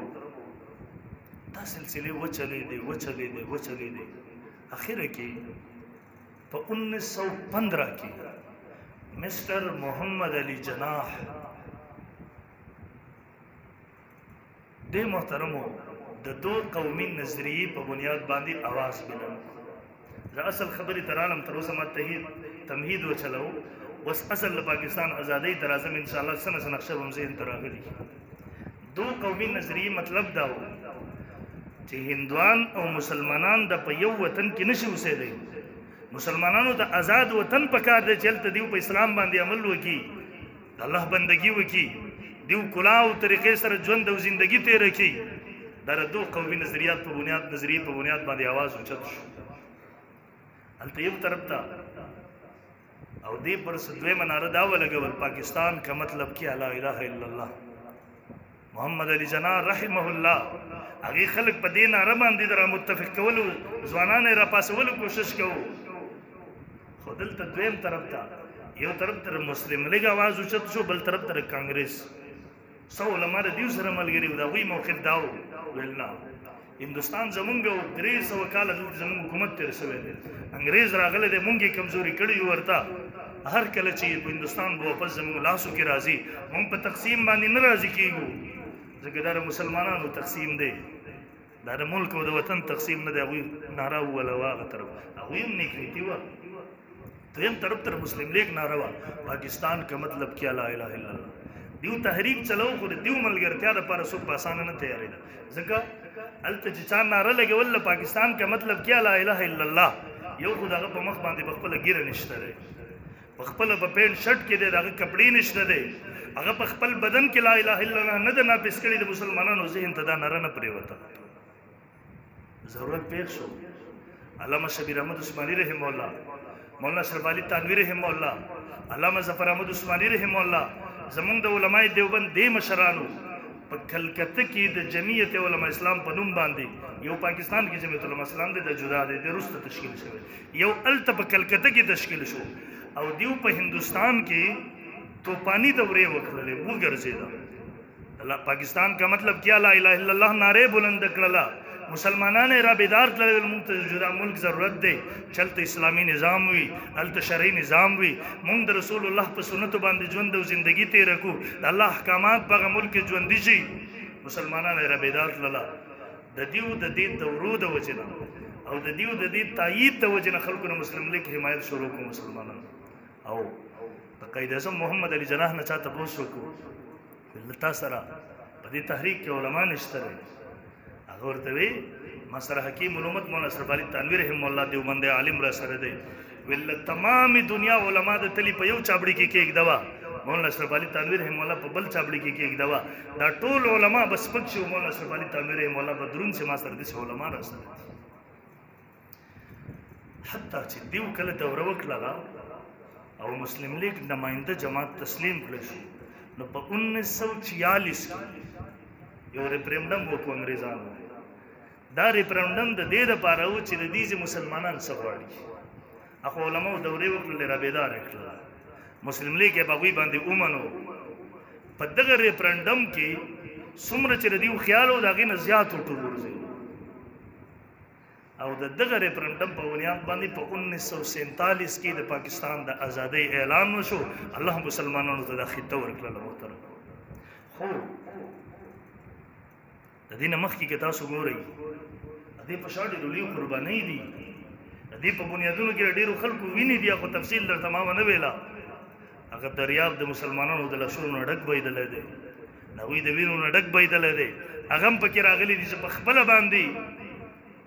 دا سلسلې وچلې دی اخره کې په 1915 کې مسٹر محمد علی جناح دې محترمو د دو قومي نظریې په بنیاد باندې आवाज بلند زه اصل خبرې ترالم تر اوسه ما تمهید وچلو بس اصل پاکستان ازادۍ تر اعظم ان شاء الله سنه نقشه هم ذهن ته راغلي دو قومي نظریې مطلب دا و چې هندوان او مسلمانان د په یو وطن کې نشي اوسېدی مسلمانانو د آزاد وطن په کار دی چې هلته دیو په اسلام باندې عمل وکړي د الله بندګي وکړي دیو کلا او طریقې سره ژوند او زندګي تېره کړي دا د دو قومي نظریات په بنیاد باندې आवाज اوچت شو هلته یو طرف ته او دې پر دویمه ناره دا ولګول پاکستان کا مطلب کیا لا اله الا الله محمد علی جناح رحمه الله هغه خلک په دې ناره باندې را متفق کولو ځوانان را پاسولو کوشش کوو خو دلته دویم طرف ته یو طرف ته مسلم لیگ आवाज اوچت شو بل طرف ته کانګرس سو علما د دیو سره ملګري و دا وی موقف داو ویلنا هندوستان زمونږ 300 کال د زمونږ حکومت تیر شوی دی انګريز راغله د مونږه کمزوري کړی ورته هر کله چې په هندوستان به واپس زمونږ لاسو کې راځي مونږ په تقسیم باندې نه راځي کیږو ځکه دا مسلمانانو تقسیم دی دا د ملک او د وطن تقسیم نه دی هغوی ناره ووله واغه طرف هغوی هم نیکریتي وه دویم طرف تر مسلم لیگ ناره وه پاکستان کا مطلب کیا لا اله الا الله دیو تحریک چلو خو دیو ملګرتیا لپاره څوک په اسانه نه تیارېده ځکه هلته چې چا ناره لګول پاکستان کا مطلب کیا لا اله الا الله یو خو دغه په مخ باندې په خپله ګیره نشته دی په خپله په پینټ شرټ کې دی د هغه کپړې نشته دی هغه په خپل بدن کې لا اله الا الله نه ده ناپیس کړي د مسلمانانو ذهن ته دا ناره نه پرېوته ضرورت پېښ شو علامه شبیر احمد عثماني رحمه الله مولانا اشرف علي تانوي رحمه الله علامه ظفر احمد عثماني رحمه الله زمونږ د علماء دیوبند دې مشرانو په کلکته کې د جمعیت علماء اسلام په نوم باندې یو پاکستان کې جمعیت علماء اسلام د جدا دی د وروسته تشکیل شوی یو الته په کلکته کې تشکیل شو او دیو په هندوستان کې توپانی دورې وکړلې وګرځېده پاکستان کا مطلب کیا لا اله الا الله نعرې بلند کړله مسلمانان را بیدار کړل موږ ته جدا ملک ضرورت دی چلته اسلامی نظام وي هلته شرعي نظام وي موږ د رسول الله په سنتو باندې ژوند او زندگی تیر کو د الله احکامات په ملک کې ژوندي شي مسلمانان را بیدار کړل د دیو د دې دورو د وجنه او د دیو د دې تایید د وجنه خلکو نه مسلم لیگ حمایت شروع کو مسلمانانو او د قائد اعظم محمد علي جناح نه چاته پوښتنه وکړو لتا سره په دې تحریک کې علما نشته هغه ورته وی ما سره حکیم الامت مولانا اشرف علي تانوي رحمه الله دیوبند عالم را سره دی ول تمام دنیا علما د تلی په یو چابړي کې کېک دوا مولانا اشرف علي تانوي رحمه الله په بل چابړي کې کېک دوا دا ټول علما بس پک شو مولانا اشرف علي تانوي رحمه الله بدرون چې ما سره د علما را سره حتی چې دیو کله دوره وکړه او مسلم لیگ نمائنده جماعت تسلیم کړل شو نو په 1946 کې یو ریفرنډم وکړو انګریزانو دا ریفرنډم د دې لپاره و چې د دې مسلمانان څه غواړي هغه علماء دورې وکړلې را بیدار کړل مسلم لیگ یې په وی باندې ومنو په دغه ریفرنډم کې څومره چې د دې خیال او دغه نه زیات ورته او د دغه ریفرنډم په بنیاد باندې په 1947 کې د پاکستان د ازادۍ اعلان وشو الله مسلمانانو ته د خطه ورکړل محترم خو د دې نه مخکې کې تاسو ګورئ د دې په شاړې لوی قربانۍ دي د دې په بنیادونو کې ډېرو خلکو ویني دي خو تفصیل درته ما ونه ویلا هغه دریاب د مسلمانانو د لاسونو ډک بهیدلی دی هغوی د وینو نه ډک بهیدلی دی هغه هم پکې راغلي دي چې په خپله باندې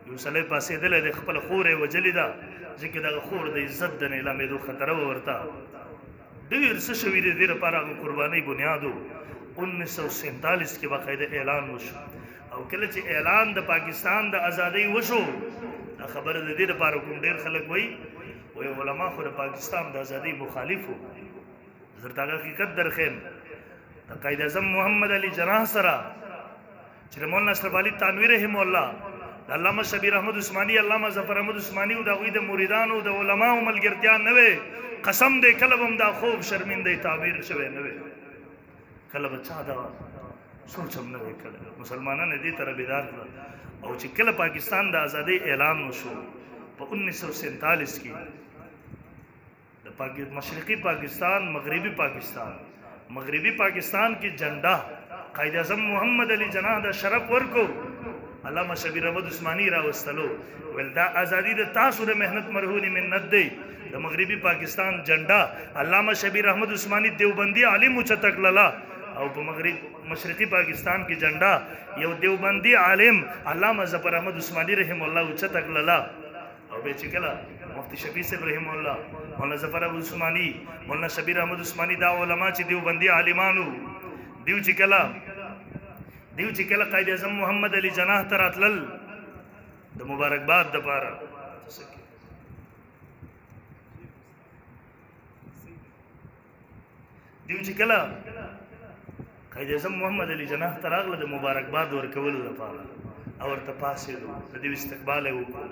یو سړی پاسېدلی دی خپله خور یې وجلې ده ځکه دغه خور د عزت د نیلامېدو خطره وه ورته ډېر څه شوي دي دې لپاره هغه قربانۍ بنیاد و 1947 کې باقاعده اعلان وشو او کله چې اعلان د پاکستان د ازادۍ وشو دا خبره د دې لپاره کوم ډېر خلک وایي علما خو د پاکستان د ازادۍ مخالف وو درته هغه حقیقت درښیم د قائد اعظم محمد علي جناح سره چې د مولانا اشرف علي تانوي رحمه الله د علامه شبیر احمد عثماني علامه ظفر احمد عثماني او د هغوی د مریدانو د علماو ملګرتیا نه وې قسم دی کله به هم دا خوب شرمنده تعبیر شوی نه وې کله به چا دا سوچ هم نه وې کړی مسلمانان دې ته بیدار کړل او چې کله پاکستان د ازادۍ اعلان وشو په 1947 کې د مشرقي پاکستان مغربي پاکستان کې جنډا قائد اعظم محمد علي جناح د شرف ورکو علامه شبیر احمد عثماني راوستلو ول دا ازادي د تاسو د مهنت مرهونی منت دی د مغربي پاکستان جنډا علامه شبیر احمد عثماني دیوبندي عالم چتکللا او په مشرقي پاکستان کې جنډا یو دیوبندي عالم علامه ظفر احمد عثماني رحم الله چتکللا او به چې کله مفتی شفیع صاحب رحم الله مولانا ظفر احمد عثماني مولانا شبیر احمد عثماني دا علما چې دیوبندي عالمانو دیو چې کله قائد اعظم محمد علي جناح ته راتلل د مبارکباد دپاره دیو چې کله قائد اعظم محمد علي جناح ته راغله د مبارکباد ورکولو لپاره او ورته پاڅېدو د دیو استقبال یې وکړو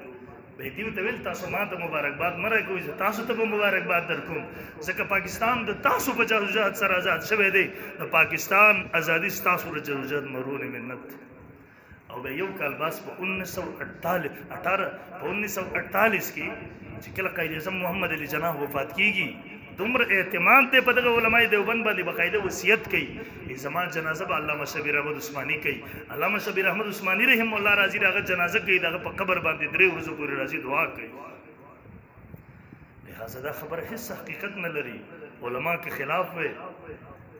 به دیو ته ویل تاسو ما ته مبارکباد مه راکوئ زه تاسو ته به مبارکباد درکوم ځکه پاکستان د تاسو په جدوجهد سره آزاد شوی دی د پاکستان ازادي ستاسو د جدوجهد مرهون منت او به یو کال باس په 1948 کې چې کله قائد اعظم محمد علي جناح وفات کیږي دومره اعتماد دی په دغه علماء دیوبند باندې باقاعده وصیت کوي زما جنازه به علامه شبیر احمد عثماني کوي علامه شبیر احمد عثماني رحم الله راضي دغه جنازه کوي دغه په قبر باندې 3 ورځې پورې راځي دعا کوي لہذا دا خبر هیڅ حقیقت نه لري علما کې خلاف وي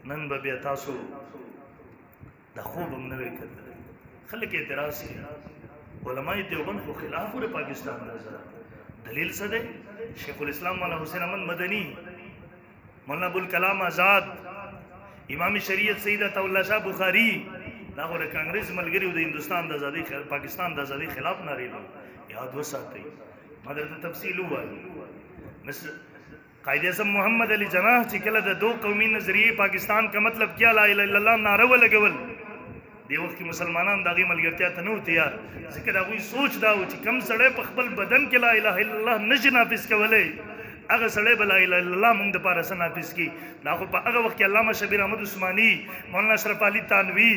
نن به بیا تاسو دا خوب هم نه وی کتلی خلک اعتراض کوي علماء دیوبند خو خلاف ور پاکستان نظر دلیل څه دی شیخ الاسلام مولانا حسین احمد مدنی مولانا ابوالکلام آزاد امام شریعت سید عطا الله شاه بخاری دا غو کانګریس ملګری د هندستان د ازادي پاکستان د ازادي خلاف نارې نو یاد وساتئ مدرته تفصیل وایي مثل قائد اعظم محمد علی جناح چې کله د دو قومي نظریه پاکستان کا مطلب کیا لا اله الا الله نعره ولګول دی وخت مسلمانان دغه ملګرتیا ته نو تیار ځکه دا وی سوچ دا و چې کم سړی په خپل بدن کې لا اله الا الله نشي نافذ کولای هغه سړی به لا اله الا الله موږ د پاره نافذ کی دا خو په هغه وخت کې علامه شبیر احمد عثماني مولانا اشرف علي تانوي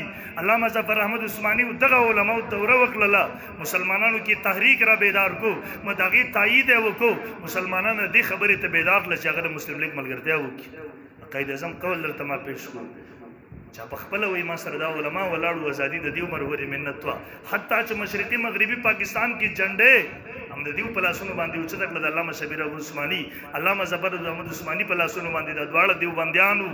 علامه ظفر احمد عثماني دغه علماء دوره وکړه مسلمانانو کې تحریک را بیدار کو مداغي تایید وکړو مسلمانانو دې خبره ته بیدار لږ هغه مسلم لیگ ملګرتیا وکړي قائد اعظم قول درته ما پیش کو چا په خپل وای ما سره دا علما ولاړو ازادي د دیو مروري منت وا حتی چې مشرقي مغربي پاکستان کې جنډې هم د دیو په لاسونو باندې اوچت کړل د علامه شبیر عثماني علامه زبر احمد عثماني په لاسونو باندې د دواړه دیو بندیانو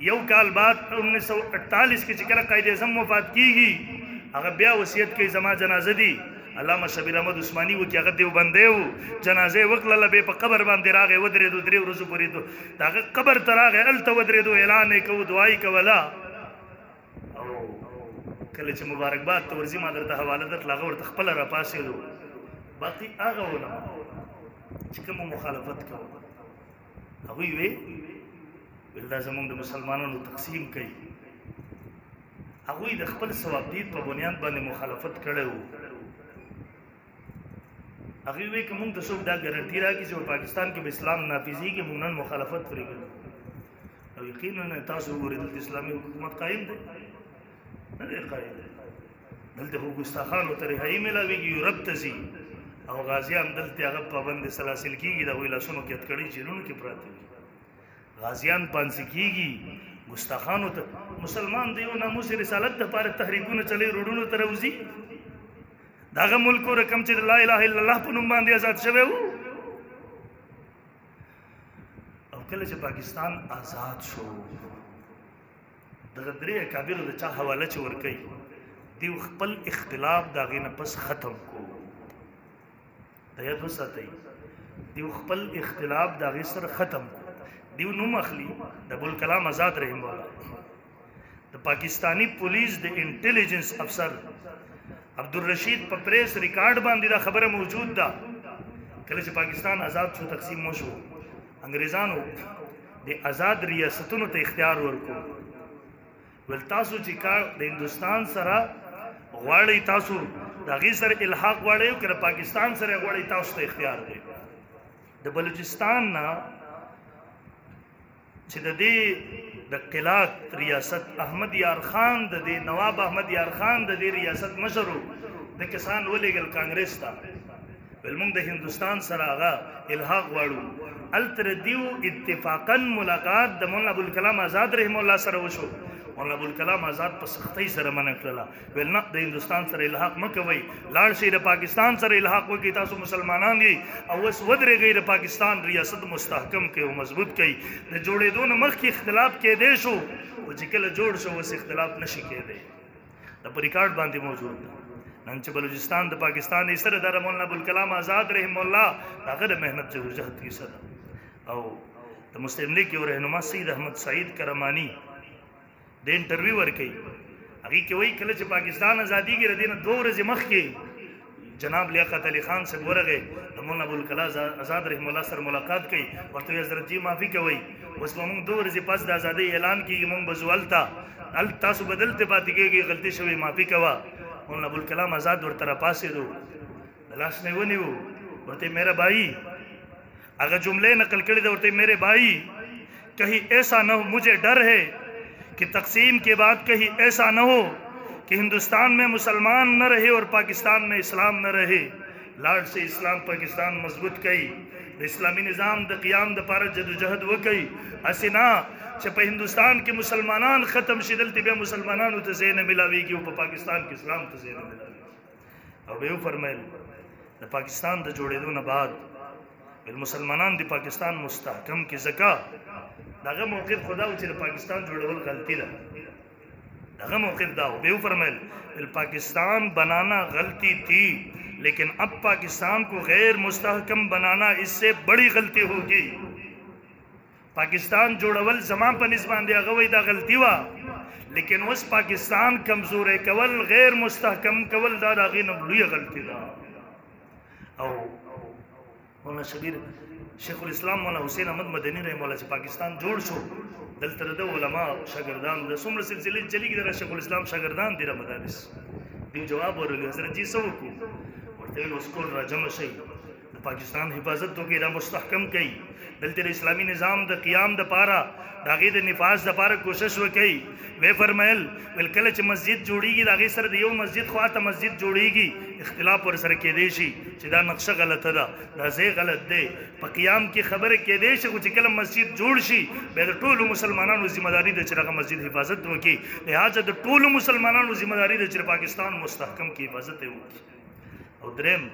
یو کال بعد 1948 کې چې کله قائد اعظم وفات کیږي هغه بیا وصیت کوي زما جنازه دي علامه شبیر احمد عثماني و چې هغه دیو بندیو جنازه وکړه به په قبر باندې راغی ودرېدو درې ورځې پورې داغه قبر ته راغی الته ودرېدو اعلان یې کوو دعای کوله او کله چې مبارکباد ته ورځي ما درته حواله درته هغه ورته خپله راپاڅېدو باقي هغه علما چې کوم مخالفت کوو هغوی وی ویل دا زمونږ د مسلمانانو تقسیم کوي هغوی د خپل ثوابدید په بنیاد باندې مخالفت کړی و هغوی وی که مونږ ته څوک دا ګارنټي راکړي چې په پاکستان کې به اسلام نافذېږي مونږ نن مخالفت پرې کوو او یقینا تاسو وګورئ دلته اسلامي حکومت قایم دی نه دی قایم دلته خو ګستاخانو ته رهایي میلاویږي یورپ ته ځي او غازیان دلته هغه پابند سلاسل کېږي د هغوی لاسونو کې هتکړۍ جیلونو کې پراته وي غازیان پانسي کېږي ګستاخانو ته مسلمان د یو ناموس رسالت دپاره تحریکونه چلی روډونو ته راوځي د هغه ملکو رقم چې د لا اله الا الله په نوم باندې آزاد شوی و او کله چې پاکستان آزاد شو دغه درې اکابرو د چا حواله چې ورکوي دیو خپل اختلاف د هغې نه پس ختم کو د یاد وساتئ دیو خپل اختلاف د هغې سره ختم کو دیو نوم اخلي د ابوالکلام آزاد رحم الله د پاکستانی پولیس د انټیلیجنس افسر عبدالرشید په پریس ریکارډ باندې دا خبره موجود ده کله چې پاکستان آزاد شو تقسیم وشو انګریزانو د آزاد ریاستونو ته اختیار ورکو ول تاسو چې کار د هندوستان سره غواړئ تاسو د هغې سره الحاق غواړئ که د پاکستان سره غواړئ تاسو ته اختیار دی د بلوچستان نه چې د دې د قلات ریاست احمد یار خان د دې نواب احمد یار خان د دې ریاست مشرو د کسان ولېږل کانګریس ته ویل موږ د هندوستان سره هغه الحاق غواړو هلته د دیو اتفاقا ملاقات د مولانا ابوالکلام آزاد رحم الله سره وشو مولانا ابوالکلام آزاد په سختۍ سره منع کړله ویل نه د هندوستان سره الحاق مه کوئ لاړ شئ د پاکستان سره الحاق وکړئ تاسو مسلمانان یئ او اوس ودرېږئ د پاکستان ریاست مستحکم کړئ او مضبوط کړئ د جوړېدو نه مخکې اختلاف کېدی شو خو چې کله جوړ شو اوس اختلاف نشي کېدی د په ریکارډ باندې موجود ده نن چې بلوچستان د پاکستان یې سره د مولانا ابوالکلام آزاد رحم الله د هغه د محنت جدوجهد کیسه ده او د مسلم لیگ یو رهنما سید احمد سعید کرمانی د انټرویو ورکوي هغې کې وایي کله چې پاکستان ازادېږي د دې نه 2 ورځې مخکې جناب لیاقت علي خان صاحب ورغی د مولانا ابوالکلام آزاد رحم الله سره ملاقات کوي ورته وایي حضرت جي معافي کوئ اوس به موږ 2 ورځې پس د ازادۍ اعلان کېږي موږ به ځو هلته تاسو به دلته پاتې کېږئ غلطي شوې معافي کوه مولانا ابوالکلام آزاد ورته راپاڅېدو د لاس نه یې ونیو ورته میرا بھائی اگر جملے نقل کړي د ورته میرے بھائی کہیں ایسا نہ ہو مجھے ڈر ہے کہ تقسیم کے بعد کہیں ایسا نہ ہو کہ ہندوستان میں مسلمان نہ رہے اور پاکستان میں اسلام نہ رہے لاڑ سے اسلام پاکستان مضبوط کئی اسلامی نظام د قیام د پاره جدوجہد وکئی اسنا چې په هندوستان کې مسلمانان ختم شیدل تی بیا مسلمانانو ته ځای نه ملاویږي او په پاکستان کې اسلام ته ځای نه ملاویږي او به فرمایل د پاکستان د جوړېدو نه بعد مسلمانان د پاکستان مستحکم کې زکا دغه موقف خدا و چې پاکستان جوړول غلطی ده دغه موقف دا و فرمایل پاکستان بنانا غلطی تھی لیکن اب پاکستان کو غیر مستحکم بنانا اس سے بڑی غلطی ہوگی پاکستان جوړول زمان په نسبت دی هغه وای دا غلطی وا لیکن اوس پاکستان کمزور کول غیر مستحکم کول دا هغه نه لوی غلطی ده او مولانا شبیر شیخ الاسلام مولانا حسین احمد مدنی رحم الله چې پاکستان جوړ شو دلته د علما شاګردان د څومره سلسله چلیږي د شیخ الاسلام شاګردان دي را مدارس دی جواب ورغلی حضرت جی سو کو ورته نو سکول را جمع شي پاکستان حفاظت تو کې دا مستحکم کړي دلته اسلامی نظام د قیام د پاره داغه د نفاذ د پاره کوشش وکړي وی فرمایل ولکل چې مسجد جوړیږي داغه سره د یو مسجد خواته مسجد جوړیږي اختلاف ور سره کې دی شي چې دا نقشه غلطه ده دا ځای غلط دی په قیام کې خبره کې دی چې کله مسجد جوړ شي به د ټولو مسلمانانو ذمہ داری ده چې هغه مسجد حفاظت وکړي لہذا د ټولو مسلمانانو ذمہ داری ده چې پاکستان مستحکم کی حفاظت وکړي او دریم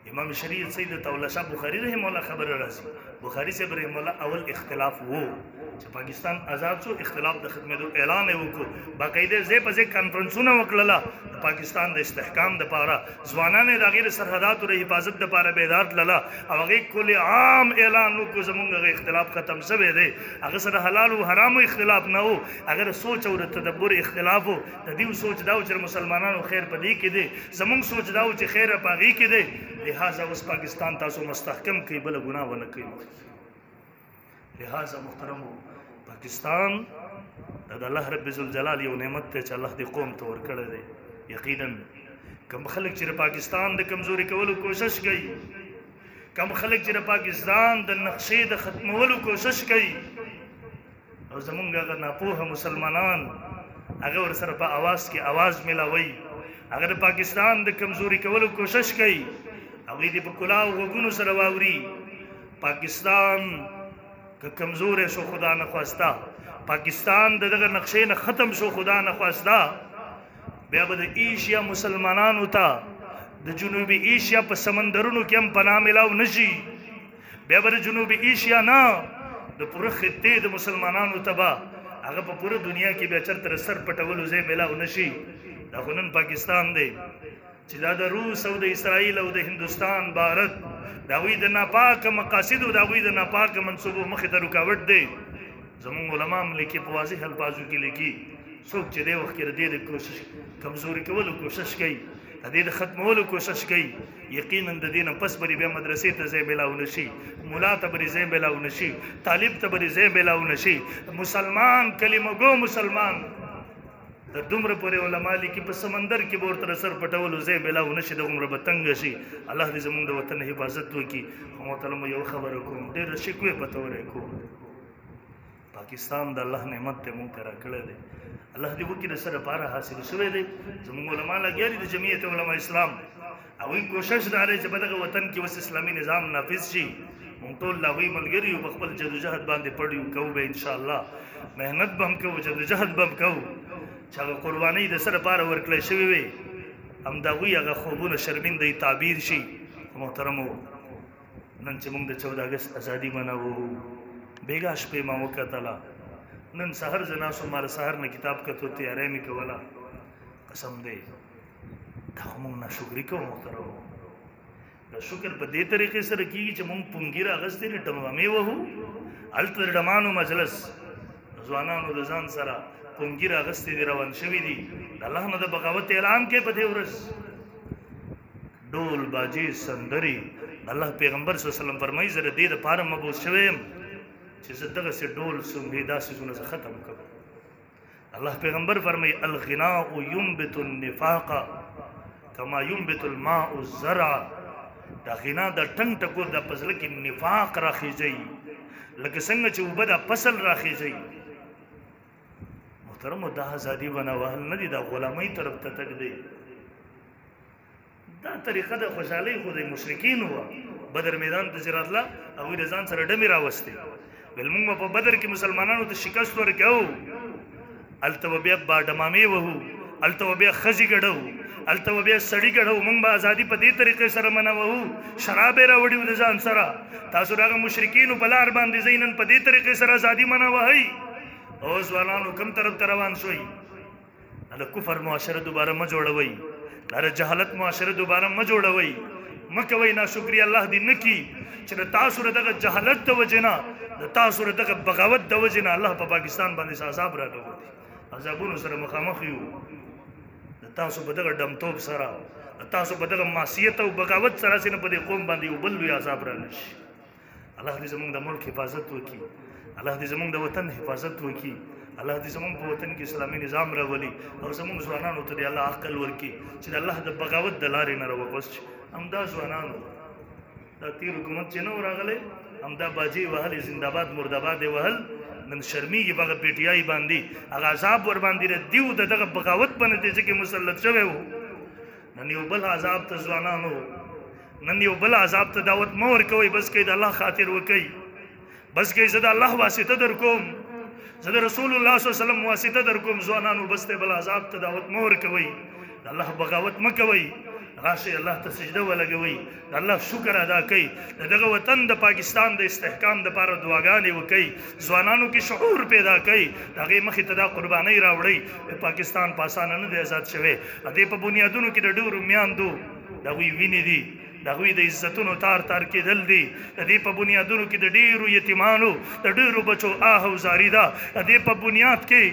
امام شریعت سید تولا شاه بخاری رحم الله خبر راځي بخاری سے رحم الله اول اختلاف وو چې پاکستان آزاد شو اختلاف د ختمېدو اعلان وکړو باقاعده ځې په ځې کانفرنسونه وکړه پاکستان د استحکام د پاره ځوانانو د غیر سرحداتو د حفاظت د پاره بیدار لله او هغه کل عام اعلان وکړو زمونږ اختلاف ختم شوه دی هغه سره حلال او حرام اختلاف نه وو اگر سوچ او تدبر اختلاف وو د دې سوچ دا چې مسلمانانو خیر پدې کې دي زمونږ سوچ دا چې خیر پاغي کې دي لہذا اس پاکستان تاسو مستحکم کوي بل ګناه ونه کوي لہذا محترمو پاکستان د الله رب ذوالجلال یو نعمت ته چې الله دې قوم ته ورکړی دی یقینا کم خلک چې پاکستان د کمزوري کولو کوشش کوي کم خلک چې پاکستان د نقشې د ختمولو کوشش کوي او زمونږ هغه ناپوهه مسلمانان هغه ور سره په आवाज کې आवाज ملاوي هغه د پاکستان د کمزوري کولو کوشش کوي هغه دې په کلاو وګونو سره واوري پاکستان که کمزور شو خدا نه خواستا پاکستان دغه نقشې نه ختم شو خدا نه خواستا بیا به د ایشیا مسلمانانو ته د جنوبي ایشیا په سمندرونو کې هم پناه ملاو نشي بیا به د جنوبي ایشیا نه د پوره خطې د مسلمانانو ته به هغه په پوره دنیا کې بیا چرته سر پټولو ځای ملاو نشي دا خو نن پاکستان دی چې دا د روس او د اسرائیل او د هندوستان بھارت داوی د ناپاک مقاصد او داوی د ناپاک منصوبو مخې ته رکاوټ دی زمونږ علما هم لیکي په واضح الفاظو کې لیکي څوک چې دی وخت کې د کوشش کمزوري کولو کوشش کوي د دې د ختمولو کوشش کوي یقینا د دې نه پس بری بیا مدرسې ته ځای ملاو نشي مولا ته بری ځای ملاو نشي طالب ته بری ځای ملاو نشي مسلمان کلمه گو مسلمان د دومره پورې علما لیکي په سمندر کې به ورته سر پټولو ځای ملاو نشي دغومره به تنګ شي الله دې زموږ د وطن حفاظت وکړي محترم یو خبره کوم ډېره شکوې په تورې کوم پاکستان د الله نعمت ته مونږ ته راکړی دی الله دې وکړي د سره پاره حاصل شوی دی زموږ علما لګیا دي د جمعیت علما اسلام هغوی کوشش دا دی چې په دغه وطن کې اوس اسلامي نظام نافذ شي مونږ ټول د هغوی ملګري یو په خپل جدوجهد باندې پړ یو کوو به انشاءالله محنت به هم کوو جدوجهد به هم کوو چې هغه قربانۍ د سره پاره ورکړی شوې وي هم د هغوی هغه خوبونه شرمندهی تعبیر شي محترمو نن چې موږ د 14 اګست ازادي مناوو بیګا شپې ما وکتله نن سحر زه ناست وم ماره سحر نه کتاب کتو تیاری مې کوله قسم دی دا خو موږ ناشکري کوو محترمو د شکر په دې طریقې سره کېږي چې موږ پونګیر اغستې دي ډمامې وهو هلته د ډمانو مجلس ځوانانو د ځان سره پونګیر اغستې دي روان شوي دي د الله نه د بغاوت اعلان کې په دې ورځ ډول باجې سندرې الله پیغمبر صلی الله علیه وسلم فرمایي زه د دې دپاره مبعوث شوی یم چې زه دغسې ډول سنګې دا څیزونه زه ختم کړم الله پیغمبر فرمایي الغناء ينبت النفاق کما ينبت الماء الزرع دا غنا د ټنګ ټکور د پزله کې نفاق راخیږي لکه څنګه چې اوبه د فصل راخیږي محترمو دا ازادي بناوهل نه دي دا غلامۍ طرف ته تګ دی دا طریقه د خوشحالۍ خو د مشرکین وه بدر میدان ته چې راتله هغوی د ځان سره ډمې راوستې ویل موږ به په بدر کې مسلمانانو ته شکست ورکوو هلته به بیا باډمامې وهو الته بیا خزي ګډو الته بیا سړی ګډو مونږ به ازادي په دې طریقې سره منوو شراب راوړیو د ځان سره تاسو راغه مشرکین په لار باندې زینن په دې طریقې سره ازادي منوي او ځوانانو کوم طرف ته روان شوي د کفر معاشره دوباره ما جوړوي د جهالت معاشره دوباره ما جوړوي مکوي ناشکری الله دې نکي چې تاسو دغه جهالت د وجنا د تاسو دغه بغاوت د وجنا الله په پاکستان باندې عذاب راغلی عذابونو سره مخامخ یو د تاسو په دغه دمتوب سره د تاسو په دغه معصیت او بغاوت سره سینه په دې قوم باندې یو بل لوی عذاب رانشي الله دې زموږ د ملک حفاظت وکړي الله دې زموږ د وطن حفاظت وکړي الله دې زموږ په وطن کې اسلامي نظام راولي او زموږ ځوانانو ته دې الله عقل ورکړي چې الله د بغاوت د لارې نه راوباسي همدا ځوانانو دا تیر حکومت چې نو راغلی همدا باجی وهل زنده‌باد مرده‌باد وهل نن شرمېږي په هغه پیټیایي باندې هغه عذاب ور باندې دیو د دغه بغاوت په نتیجه کې مسلط شوی و نن یو بل عذاب ته ځوانانو نن یو بل عذاب ته دعوت مه ورکوئ بس کې د الله خاطر وکئ بس کې زه د الله واسطه در کوم زه د رسول الله صلی الله علیه وسلم واسطه در کوم ځوانانو بس ته بل عذاب ته دعوت مه ورکوئ د الله بغاوت مه کوئ راشي الله ته سجده ولګوي الله شکر ادا کوي دغه وطن د پاکستان د استحکام د لپاره دعاګانې وکړي ځوانانو کې شعور پیدا کړي دغه مخې ته د قربانۍ راوړي پاکستان په اسانه نه دی آزاد شوی دې په بنیادونو کې د ډېرو میاندو دغوی وینې دي دغوی د عزتونو تار تار کېدل دي دې په بنیادونو کې د ډېرو یتیمانو د ډېرو بچو آه او زاری ده دې په بنیاد کې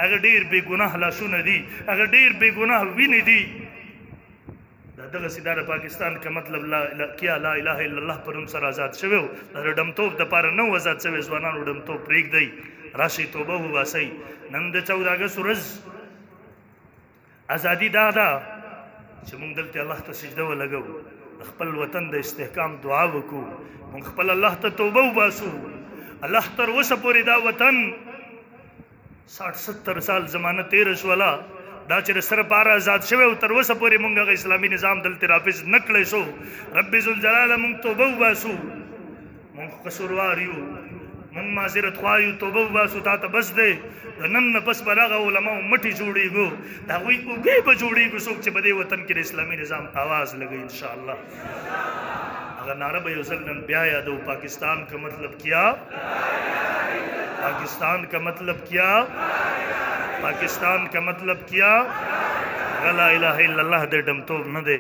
هغه ډېر بې ګناه لاسونه دي هغه ډېر بې ګناه وینې دي دغه سیدار پاکستان کا مطلب کیا لا اله الا الله پرم سر آزاد شوی د ډمتوب د پاره نو آزاد شوی ځوانانو ډمتوب پریک دی راشي توبه واسي نن د 14 اگست ورځ ازادي دادا چې موږ دلته الله ته سجده ولګو خپل وطن د استحکام دعا وکړو موږ خپل الله ته توبه وباسو الله تر وسه پورې دا وطن 60-70 سال زمانه تیر شولا دا چې سره بار آزاد شوی او تر اوسه پورې مونږ اسلامي نظام دلته رافض نه کړی شو رب ذوالجلال مونږ توبه وباسو مونږ قصوروار یو مونږ معذرت خوا یو توبه وباسو تا ته بس دی د نن نه پس به دغه علماو مټې جوړېږو د هغوی اوږې به جوړېږو څوک چې په دې وطن کې د اسلامي نظام آواز لګوي انشاءالله هغه نعره به یو ځل نن بیا یادو پاکستان کا مطلب کیا پاکستان کا مطلب کیا پاکستان کا مطلب کیا لا الہ الا اللہ دے ڈمتوب نہ دے